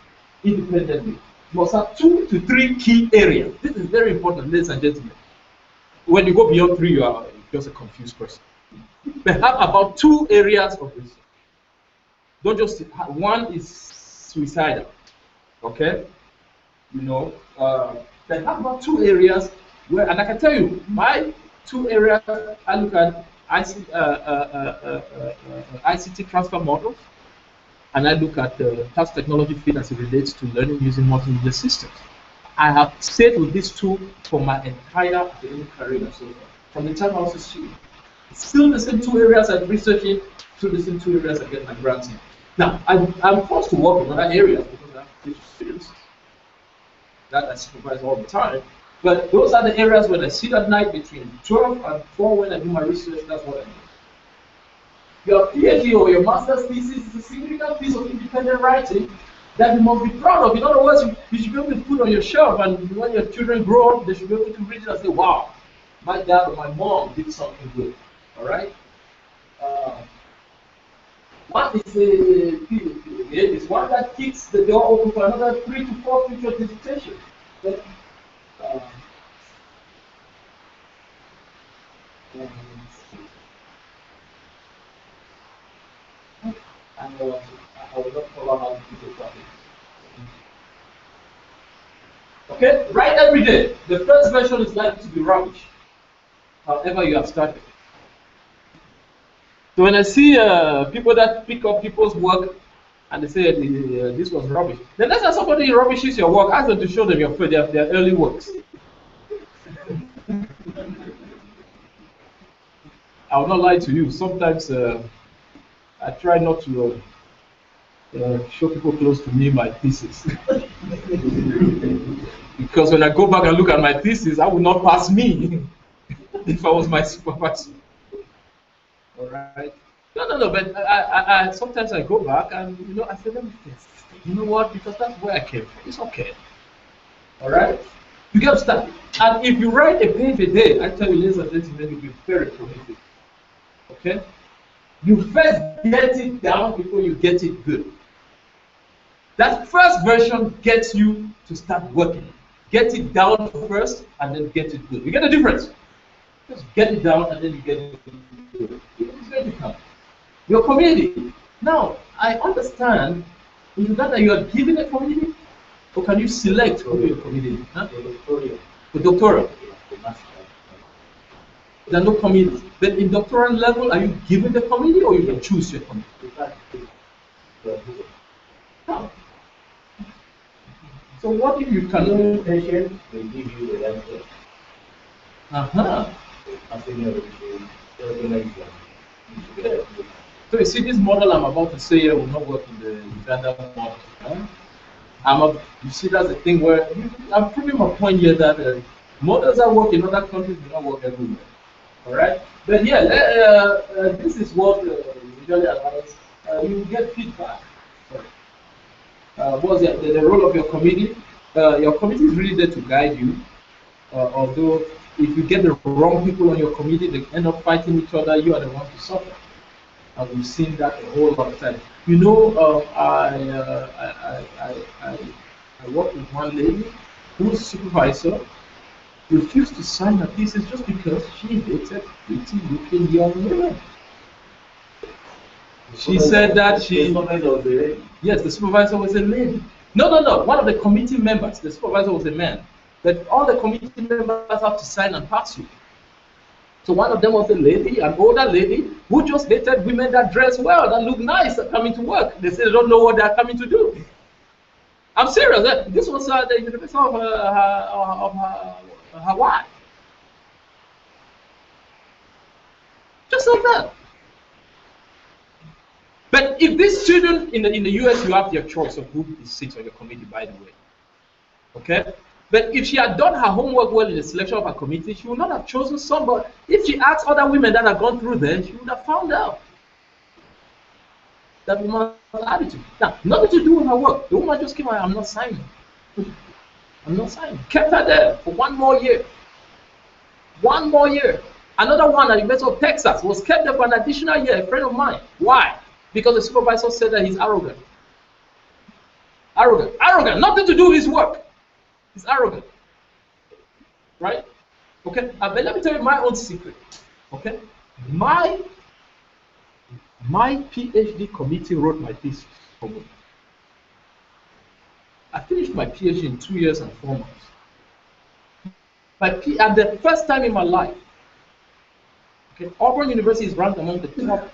independently? You must have 2 to 3 key areas. This is very important, ladies and gentlemen. When you go beyond 3, you are just a confused person. But have about 2 areas of research. Don't just, one is suicidal, okay? You know, but have about 2 areas where, and I can tell you, my 2 areas, I look at ICT transfer models, and I look at task technology fit as it relates to learning using multimedia systems. I have stayed with these 2 for my entire academic career so far. From the time I was a student. It's still the same 2 areas I'm researching, still the same 2 areas I get my grants in. Now, I'm forced to work in other areas because I have to teach students. That I supervise all the time. But those are the areas when I sit at night between 12 and 4 when I do my research, that's what I do. Your PhD or your master's thesis is a significant piece of independent writing that you must be proud of. In other words, you should be able to put on your shelf, and when your children grow up, they should be able to read it and say, wow, my dad or my mom did something good. All right? What is a PhD? It's one that kicks the door open for another 3 to 4 future dissertations. But, I will not follow how to do the topic. Okay, write every day. The first version is likely to be rubbish. However, you have started. So when I see people that pick up people's work and they say this was rubbish. The next time somebody rubbishes your work, ask them to show them their early works. I will not lie to you. Sometimes I try not to show people close to me my thesis. Because when I go back and look at my thesis, I will not pass me if I was my supervisor. All right. No. But I sometimes I go back and I say, let me test. You know what? Because that's where I came from. It's okay. All right. You get to start. And if you write a page a day, I tell you, ladies and gentlemen, you'll be very prolific. Okay. You first get it down before you get it good. That first version gets you to start working. Get it down first and then get it good. You get the difference? Just get it down and then you get it good. It's going to come. Your community. Now, I understand in Uganda you are given a community, or can you select for your community? Huh? The doctoral. There are no community. But in doctoral level, are you given the community or you can choose your community? How? So what if you can patient, they give you the answer. So you see, this model I'm about to say here will not work in the Uganda model. Huh? You see, that's the thing where I'm proving my point here that models that work in other countries do not work everywhere. All right, but yeah, this is what usually allows you get feedback. What's the role of your committee? Your committee is really there to guide you. Although if you get the wrong people on your committee, they end up fighting each other. You are the one to suffer. And we've seen that a whole lot of times. You know, I worked with one lady whose supervisor refused to sign her thesis just because she dated pretty-looking young women. She said that she... Yes, the supervisor was a lady. No. One of the committee members, the supervisor was a man. But all the committee members have to sign and pass you. So one of them was a lady, an older lady, who just dated women that dress well, that look nice, coming to work. They say they don't know what they're coming to do. I'm serious. This was the University of Hawaii. Just like that. But if this student in the US, you have your choice of who sits on your committee, by the way. Okay? But if she had done her homework well in the selection of her committee, she would not have chosen somebody. If she asked other women that have gone through there, she would have found out that woman's attitude. Now, nothing to do with her work. The woman just came out, I'm not signing. I'm not signing. Kept her there for 1 more year. 1 more year. Another one at the University of Texas was kept there for an additional year, a friend of mine. Why? Because the supervisor said that he's arrogant. Arrogant. Nothing to do with his work. He's arrogant. Right? Okay? But let me tell you my own secret. Okay? My PhD committee wrote my thesis for me. I finished my PhD in 2 years and 4 months. And the first time in my life, okay, Auburn University is ranked among the top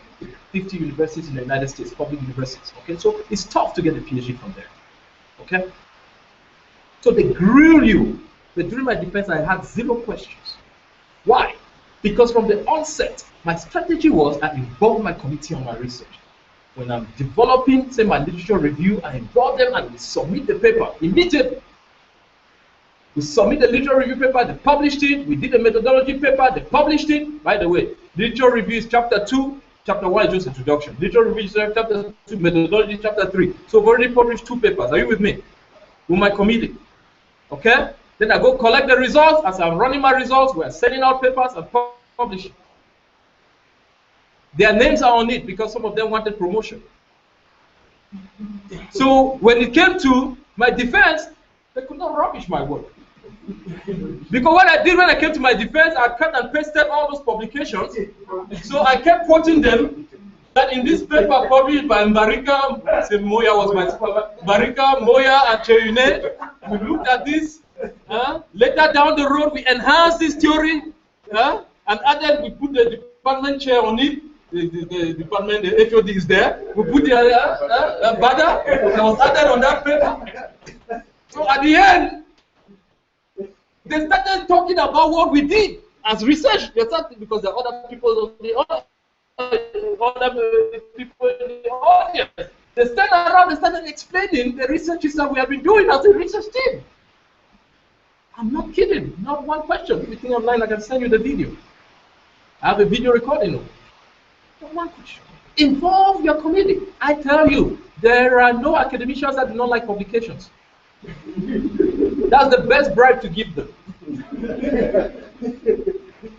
50 universities in the United States, public universities. Okay, so it's tough to get a PhD from there. Okay, so they grill you. But during my defense, I had 0 questions. Why? Because from the onset, my strategy was I involved my committee on my research. When I'm developing, say, my literature review, I involve them and we submit the paper immediately. We submit the literature review paper, they published it. We did a methodology paper, they published it. By the way, literature review is chapter 2, chapter 1 is just introduction. Literature review is chapter 2, methodology chapter 3. So I've already published 2 papers. Are you with me? With my committee. Okay? Then I go collect the results. As I'm running my results, we're sending out papers and publishing. Their names are on it because some of them wanted promotion. So when it came to my defense, they could not rubbish my work. Because what I did when I came to my defense, I cut and pasted all those publications. So I kept quoting them that in this paper published by Mbarika, say Moya was my supervisor, Mbarika, Moya, and Cheune, we looked at this. Later down the road, we enhanced this theory and added, we put the department chair on it. the department, the HOD is there. We put the banner that was added on that paper. So at the end, they started talking about what we did as research. They started, because there are other people, other people in the audience. They stand around, they started explaining the researches that we have been doing as a research team. I'm not kidding, not one question. If you think online, I can send you the video. I have a video recording of it. Not one question. Involve your committee. I tell you, there are no academicians that do not like publications. That's the best bribe to give them.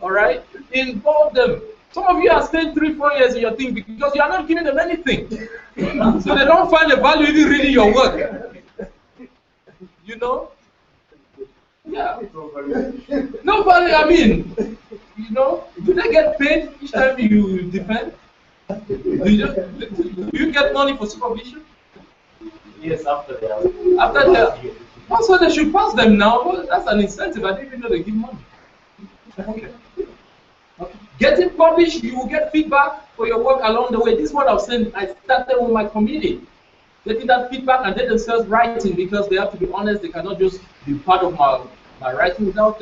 All right? Involve them. Some of you are staying 3-4 years in your thing because you are not giving them anything. So they don't find the value in reading your work. You know? Yeah. Nobody, I mean, you know, do they get paid each time you defend? Do you get money for supervision? Yes, after they are. After they also, they should pass them now. Well, that's an incentive. I didn't even know they give money. Okay. Okay. Getting published, you will get feedback for your work along the way. This is what I was saying. I started with my committee, getting that feedback, and they themselves writing, because they have to be honest. They cannot just be part of my writing without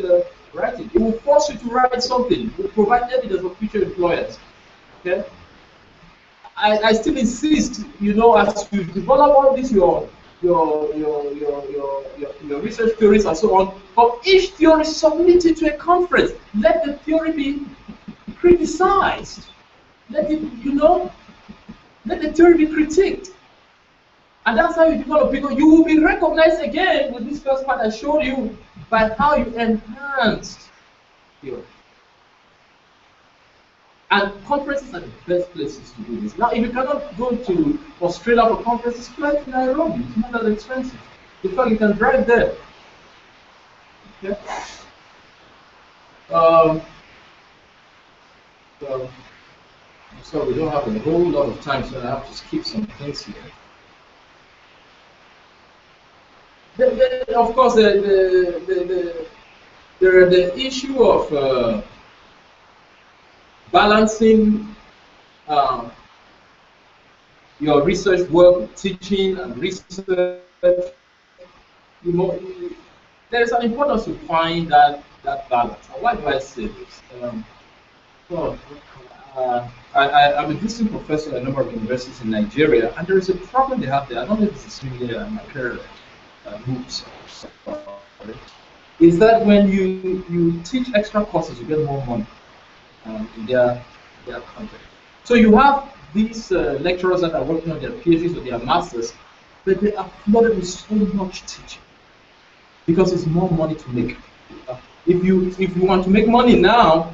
writing. It will force you to write something. It will provide evidence for future employers. Okay. I still insist, you know, as you develop all this, your research theories and so on, for each theory submitted to a conference, let the theory be criticized. Let it, you know, let the theory be critiqued. And that's how you develop, because you will be recognized again with this first part I showed you by how you enhanced theory. And conferences are the best places to do this. Now, if you cannot go to Australia for conferences, fly to Nairobi. It's not that expensive. In fact, you can drive there. Okay. So we don't have a whole lot of time, so I have to skip some things here. Of course, there are the issue of balancing your research work, teaching and research. You know, there is an importance to find that balance. And why do I say this? I'm a visiting professor at a number of universities in Nigeria, and there is a problem they have there. I don't know if it's similar in Makerere MUBS. Is that when you teach extra courses, you get more money in their content. So you have these lecturers that are working on their PhDs or their masters, but they are flooded with so much teaching because it's more money to make. If you want to make money now,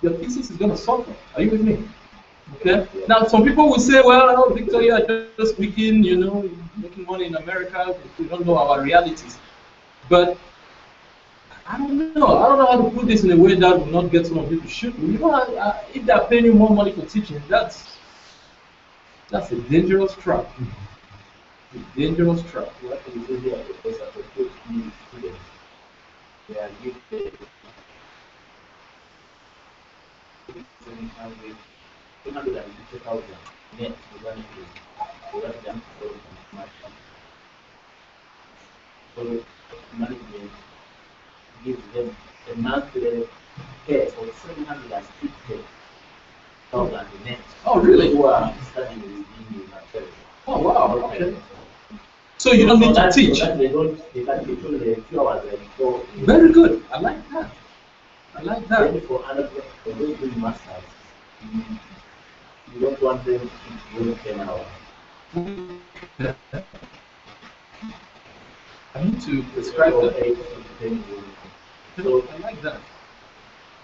your thesis is going to suffer. Are you with me? Okay. Now, some people will say, "Well, oh, Victor, you are just speaking, you know, making money in America. We don't know our realities." But I don't know. I don't know how to put this in a way that will not get some of you to shoot me. You know, if they are paying you more money for teaching, that's a dangerous trap. A dangerous trap. What is really a professor to teach new students? They are gifted 250,000 net to run them so management gives them a monthly pay for 750,000 net. Oh, really? Who are studying within the material. Oh, wow. Okay. So you don't need to teach. They can teach only a few hours. Very good. I like that. I like that. Maybe for other for those doing masters, you don't want them to work 10 hours. I need to prescribe that. So I like that.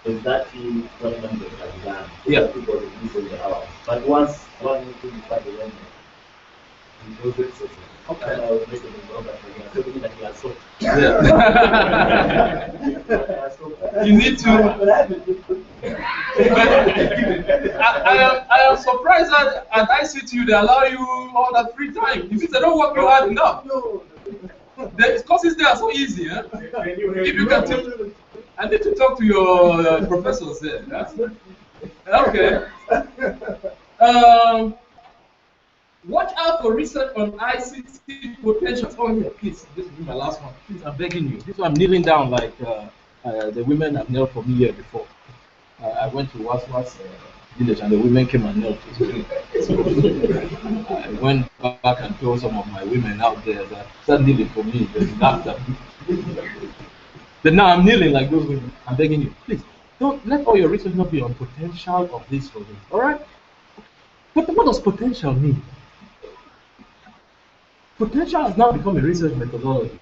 is that the government that has done? Yeah. People reduce the hours. But once one needs to be part of them, you go to it. Okay. I was making a job that that he has so. Yeah. You need to. I am surprised that at ICTU they allow you all that free time. It means they don't work you hard enough. The courses there are so easy, huh? If you can tell, I need to talk to your professors there. Okay. Watch out for research on ICT potentials. Oh yeah, please, this will be my last one. Please, I'm begging you. This one I'm kneeling down like the women have knelt for me here before. I went to Waswas village and the women came and knelt. So I went back and told some of my women out there that start kneeling for me. They laughed at me. But now I'm kneeling like those women. I'm begging you, please, don't let all your research not be on potential of this or this. All right? But what does potential mean? Potential has now become a research methodology.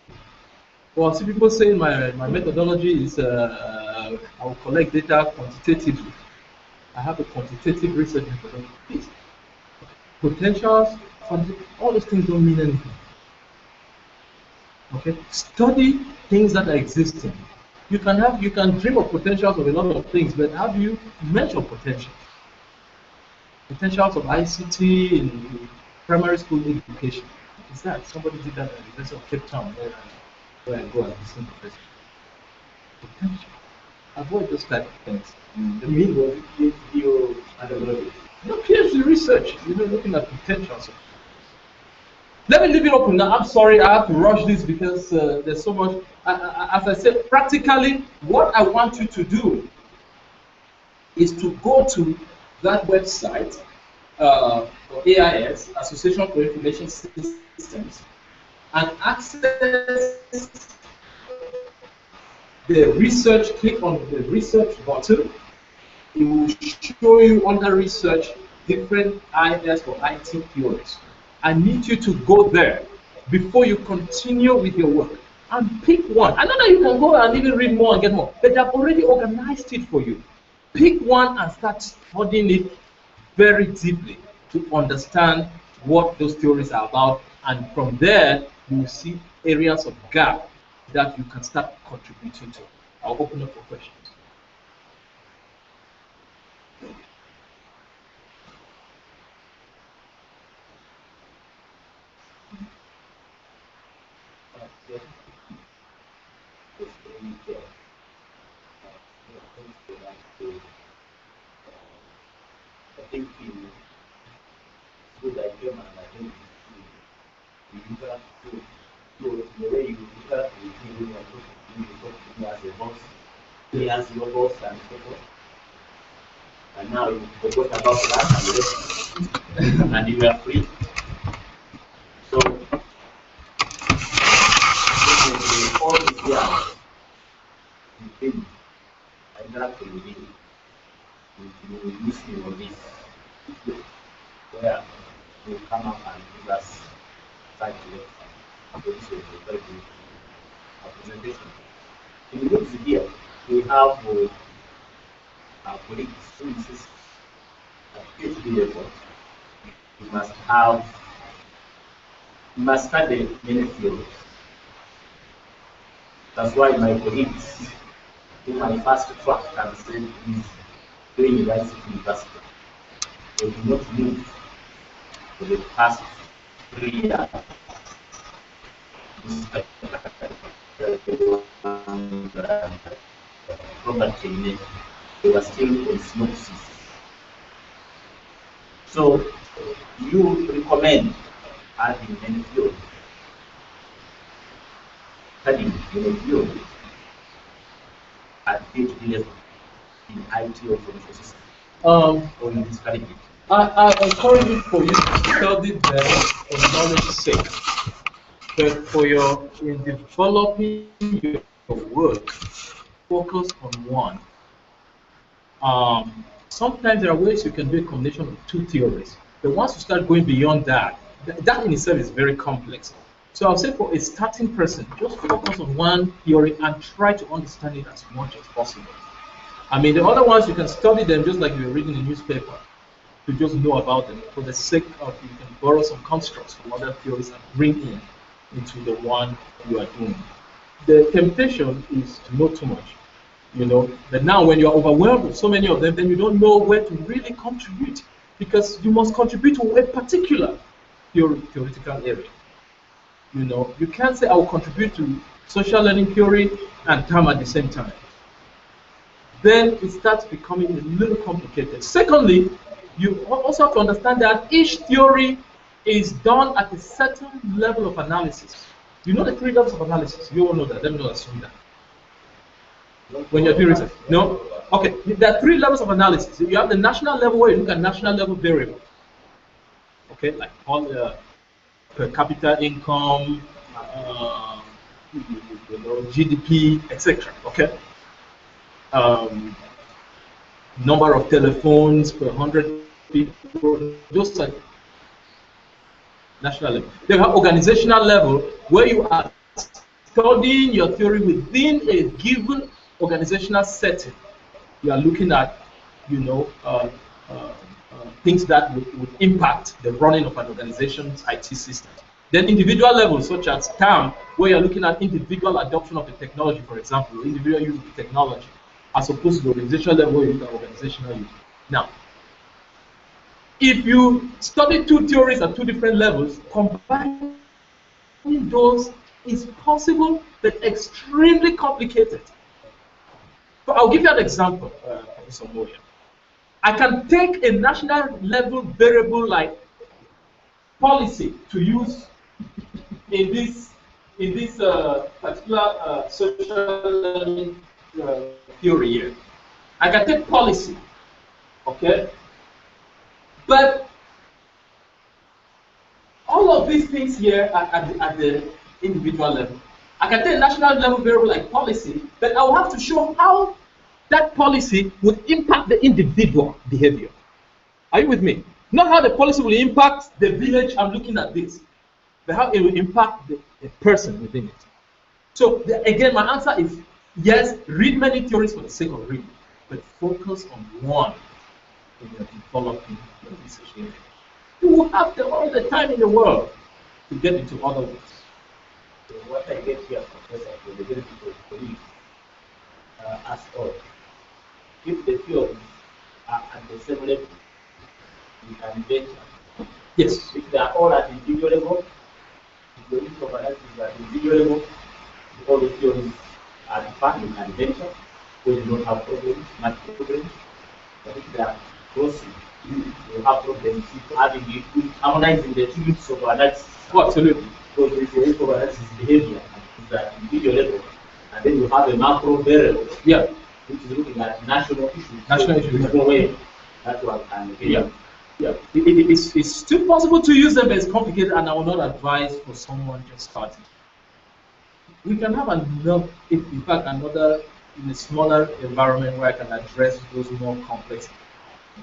Well, see people saying my methodology is I will collect data quantitatively. I have a quantitative research methodology. Please. Potentials, all those things don't mean anything. Okay? Study things that are existing. You can dream of potentials of a lot of things, but how do you measure potential? Potentials of ICT in primary school education. What is that? Somebody did that at the University of Cape Town where I go and listen to this. Potential. Avoid those type of things. You mean what you undergraduate? No, PhD research, looking at potentials. Let me leave it open now. I'm sorry, I have to rush this because there's so much. As I said, practically, what I want you to do is to go to that website, AIS, Association for Information Systems, and access the research. Click on the research button. It will show you under research different IS or IT theories. I need you to go there before you continue with your work and pick one. I know that you can go and even read more and get more, but they've already organized it for you. Pick one and start studying it very deeply to understand what those theories are about, and from there you will see areas of gap that you can start contributing to. I'll open up for questions. I think it's good idea, man. I think you have to the way you have to you talk to me as a boss, me as your boss, and so forth. And now you forgot about that and you are free. So all these years you think I got to be you listening on this where you come up and give us side to this was a very good presentation. In the groups here, we have our colleagues who insist at PhD level, you must study many fields. That's why my colleagues in my first track can say is doing University. They do not move for the past 3 years. Probably they were still on synopsis. So you recommend adding many fields, studying many fields at PhD level in IT or information systems. Or you discourage it? I encourage you for you to study them for knowledge's sake. But for in developing your work, focus on one. Sometimes there are ways you can do a combination of two theories. But once you start going beyond that, that in itself is very complex. So I'll say for a starting person, just focus on one theory and try to understand it as much as possible. I mean, the other ones, you can study them just like you're reading a newspaper, to just know about them. For the sake of, you can borrow some constructs from other theories and bring into the one you are doing. The temptation is to know too much, But now when you're overwhelmed with so many of them, then you don't know where to really contribute, because you must contribute to a particular theoretical area. You can't say I will contribute to social learning theory and TAM at the same time. Then it starts becoming a little complicated. Secondly, you also have to understand that each theory is done at a certain level of analysis. You know the 3 levels of analysis. You all know that. Let me not assume that. When you're doing research. No? Okay. There are 3 levels of analysis. You have the national level where you look at national level variables. Okay, like all the per capita income, GDP, etc. Okay. Number of telephones per 100 people. Those are national level. They have organizational level where you are studying your theory within a given organizational setting. You are looking at, you know, things that would impact the running of an organization's IT system. Then individual levels, such as TAM, where you're looking at individual adoption of the technology, for example, individual use of the technology, as opposed to the organizational level where you look at organizational use. Now, if you study 2 theories at 2 different levels, combining those is possible, but extremely complicated. So I'll give you an example, Professor Moya. I can take a national level variable like policy to use in this particular social learning theory here. I can take policy, okay? But all of these things here are at the individual level. I can take a national level variable like policy, but I will have to show how that policy would impact the individual behavior. Are you with me? Not how the policy will impact the village, I'm looking at this, but how it will impact the person within it. So again, my answer is yes, read many theories for the sake of reading, but focus on one when you're developing your research area. You will have all the time in the world to get into other ones. So what I get here, Professor, for the benefit of colleagues, as all, if the theories are at the same level, you can venture. Yes. If they are all at individual level, if the use of analysis is at individual level, all the theories are defined, you can venture, where you don't have problems, much problems. But if they are crossing, you have problems with harmonizing the 2 units of analysis. Oh, absolutely. Because if your use of analysis individual level, and then you have a macro variable, yeah, which is looking at national issues. National issues. There's no way that one can. Yeah. It's still possible to use them, but it's complicated, and I will not advise for someone just starting. We can have another, in a smaller environment where I can address those more complex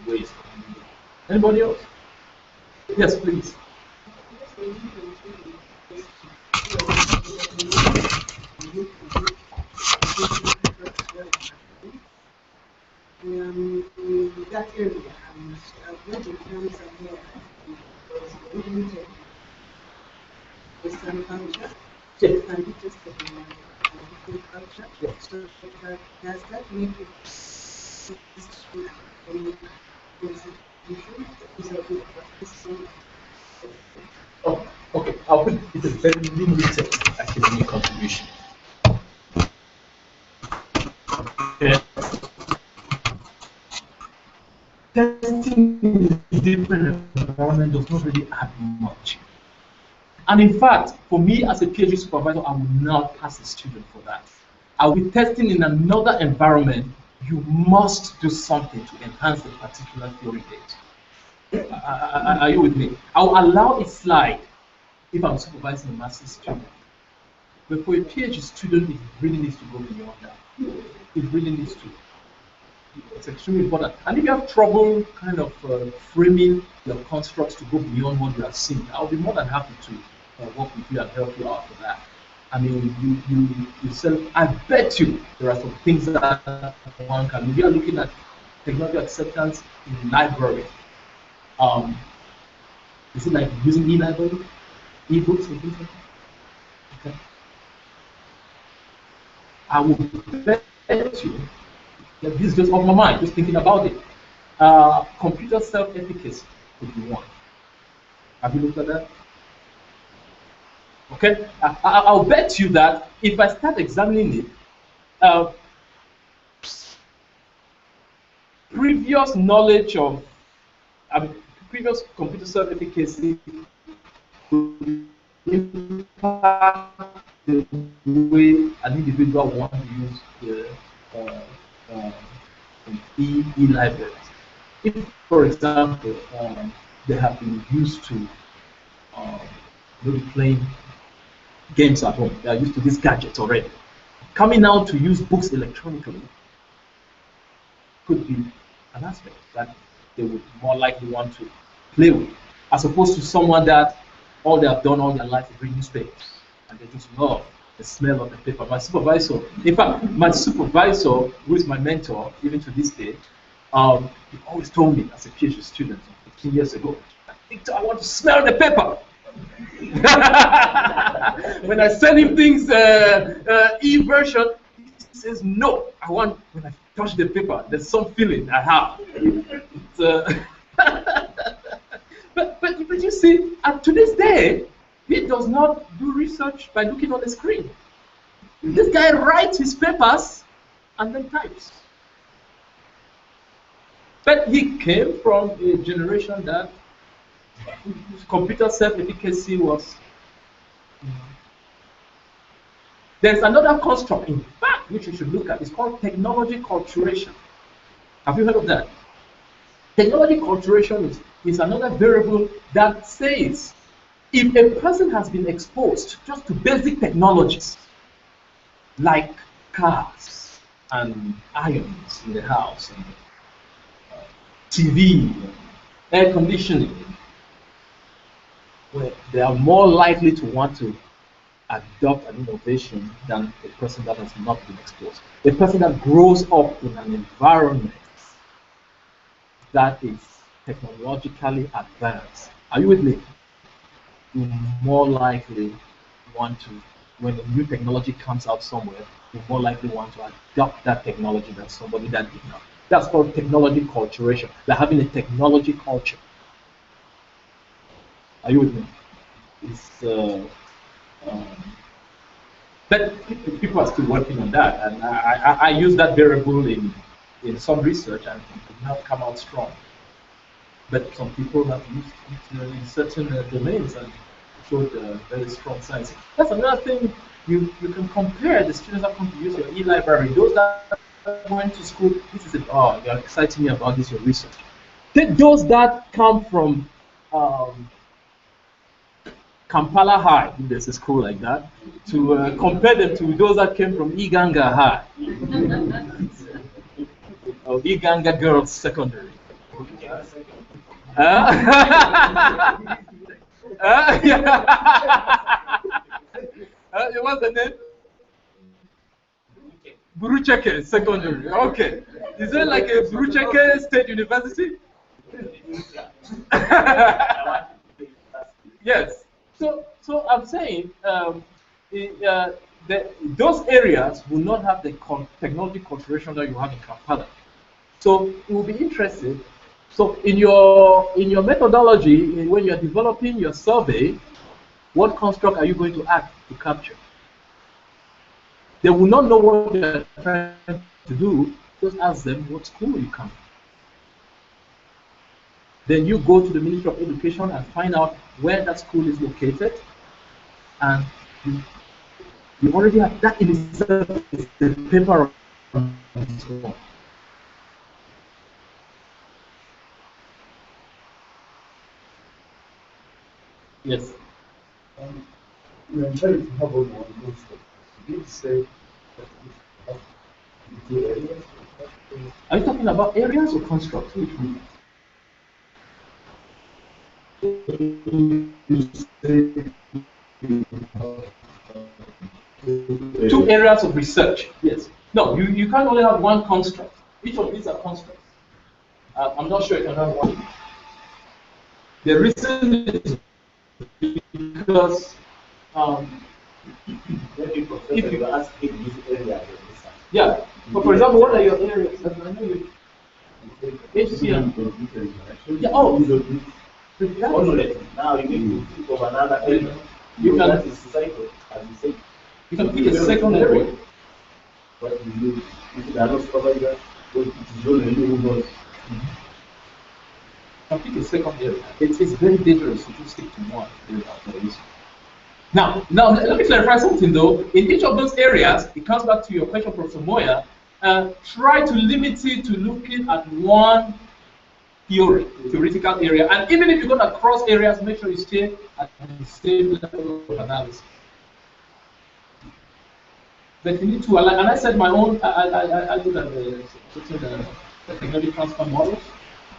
ways. Anybody else? Yes, please. That area, what exams are here was limited Western culture, and be tested in different culture. So does that make it Oh, okay. I'll put it a very limited academic contribution. Okay. Testing in a different environment does not really add much. And in fact, for me as a PhD supervisor, I will not pass a student for that. I will be testing in another environment. You must do something to enhance the particular theory data. Are you with me? I will allow it slide if I'm supervising a master's student. But for a PhD student, it really needs to go beyond that. It really needs to. It's extremely important. And if you have trouble kind of framing your constructs to go beyond what you have seen, I'll be more than happy to work with you and help you out for that. I mean, you yourself, I bet you there are some things that one can do. We are looking at technology acceptance in library. Is it like using e-library, e-books, or things like that? Okay. I will bet you. Yeah, this is just off my mind, just thinking about it. Computer self-efficacy would be one. Have you looked at that? Okay, I'll bet you that if I start examining it, previous knowledge of I mean, previous computer certificacy could impact the way an individual wants to use the e-libraries. If, for example, they have been used to maybe playing games at home, they are used to these gadgets already. Coming out to use books electronically could be an aspect that they would more likely want to play with, as opposed to someone that all they have done all their life is read newspapers and they just love the smell of the paper. My supervisor, in fact, my supervisor, who is my mentor even to this day, he always told me as a PhD student 15 years ago, Victor, I want to smell the paper. When I send him things e-version, he says no. I want when I touch the paper, there's some feeling I have. But you see, to this day, he does not do research by looking on the screen. This guy writes his papers and then types. But he came from a generation that computer self-efficacy was. There's another construct, in fact, which you should look at. It's called technology culturation. Have you heard of that? Technology culturation is another variable that says if a person has been exposed just to basic technologies like cars and irons in the house, and TV, air conditioning, well, they are more likely to want to adopt an innovation than a person that has not been exposed. A person that grows up in an environment that is technologically advanced, are you with me? You more likely want to, when a new technology comes out somewhere, you more likely want to adopt that technology than somebody that did not. That's called technology culturation. Like having a technology culture. Are you with me? It's but people are still working on that, and I use that variable in some research, and it did not come out strong. But some people have used it in certain domains and showed very strong signs. That's another thing you can compare. The students that come to use your e-library, those that went to school, this is it. Oh, you're exciting me about this, your research. Take those that come from Kampala High, if there's a school like that, to compare them to those that came from Iganga High or Iganga Girls Secondary. What's the name? Burucheke Secondary. Okay. Is it like a Burucheke State University? Yes. So I'm saying those areas will not have the technology culturation that you have in Kampala. So it will be interesting. So in your methodology, when you're developing your survey, what construct are you going to add to capture? They will not know what they're trying to do. Just ask them what school you come from. Then you go to the Ministry of Education and find out where that school is located, and you already have that in itself is the paper on its own. Yes. We are trying to have on one concept. You did say that we have two areas. Are you talking about areas or constructs? Which one? Two areas of research. Yes. No, you can't only have one construct. Each of these are constructs. I'm not sure you can have one. The reason is because if you ask these areas, yeah. But for example, what are your areas? I know you. HCM. Yeah. Oh. Now you need to think of another area. You can cycle, as you say. You can pick a second area. But you if you are not supervisor, it is only you who knows. pick a second area. It's very dangerous to just stick to one area for a reason. Now, let me clarify something though. In each of those areas, it comes back to your question, Professor Moya. Try to limit it to looking at one theoretical area, and even if you're going to cross areas, make sure you stay at the same level of analysis. But you need to align, and I said my own. I look at the technology transfer models,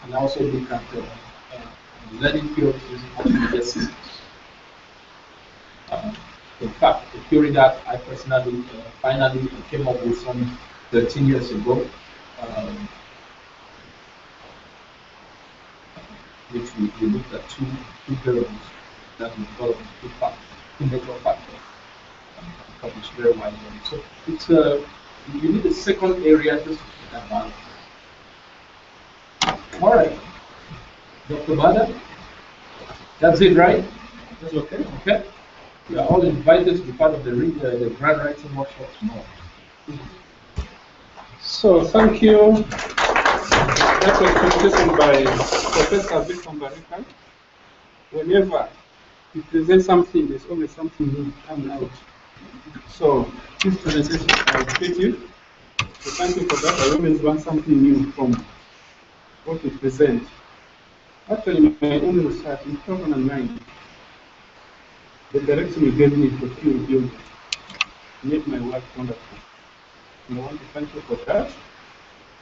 and I also look at learning theories using multimedia systems. In fact, the theory that I personally finally came up with some 13 years ago, which we looked at two variables that we developed two natural factors, published very widely. So it's you need a second area just to keep that balance. All right, Dr. Bada, that's it, right? That's okay. Okay. You are all invited to be part of the grant writing workshop tomorrow. So thank you. That was presentation by Professor Victor Mbarika. Whenever you present something, there's always something new coming out. So this presentation is creative. So thank you for that. I always want something new from what you present. Actually, my own research in 2009, the direction you gave me for field building made my work wonderful. And I want to thank you for that.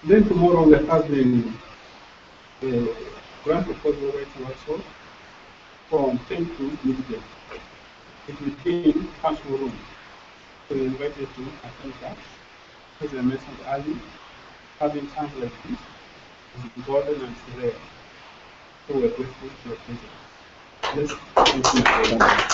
Then tomorrow we are having a grant proposal writing workshop from 10 to midday. It will be in classroom room. So we invite you to attend that. As I mentioned earlier, having times like this is golden and rare. So we're grateful for your presence. Let's thank you for that.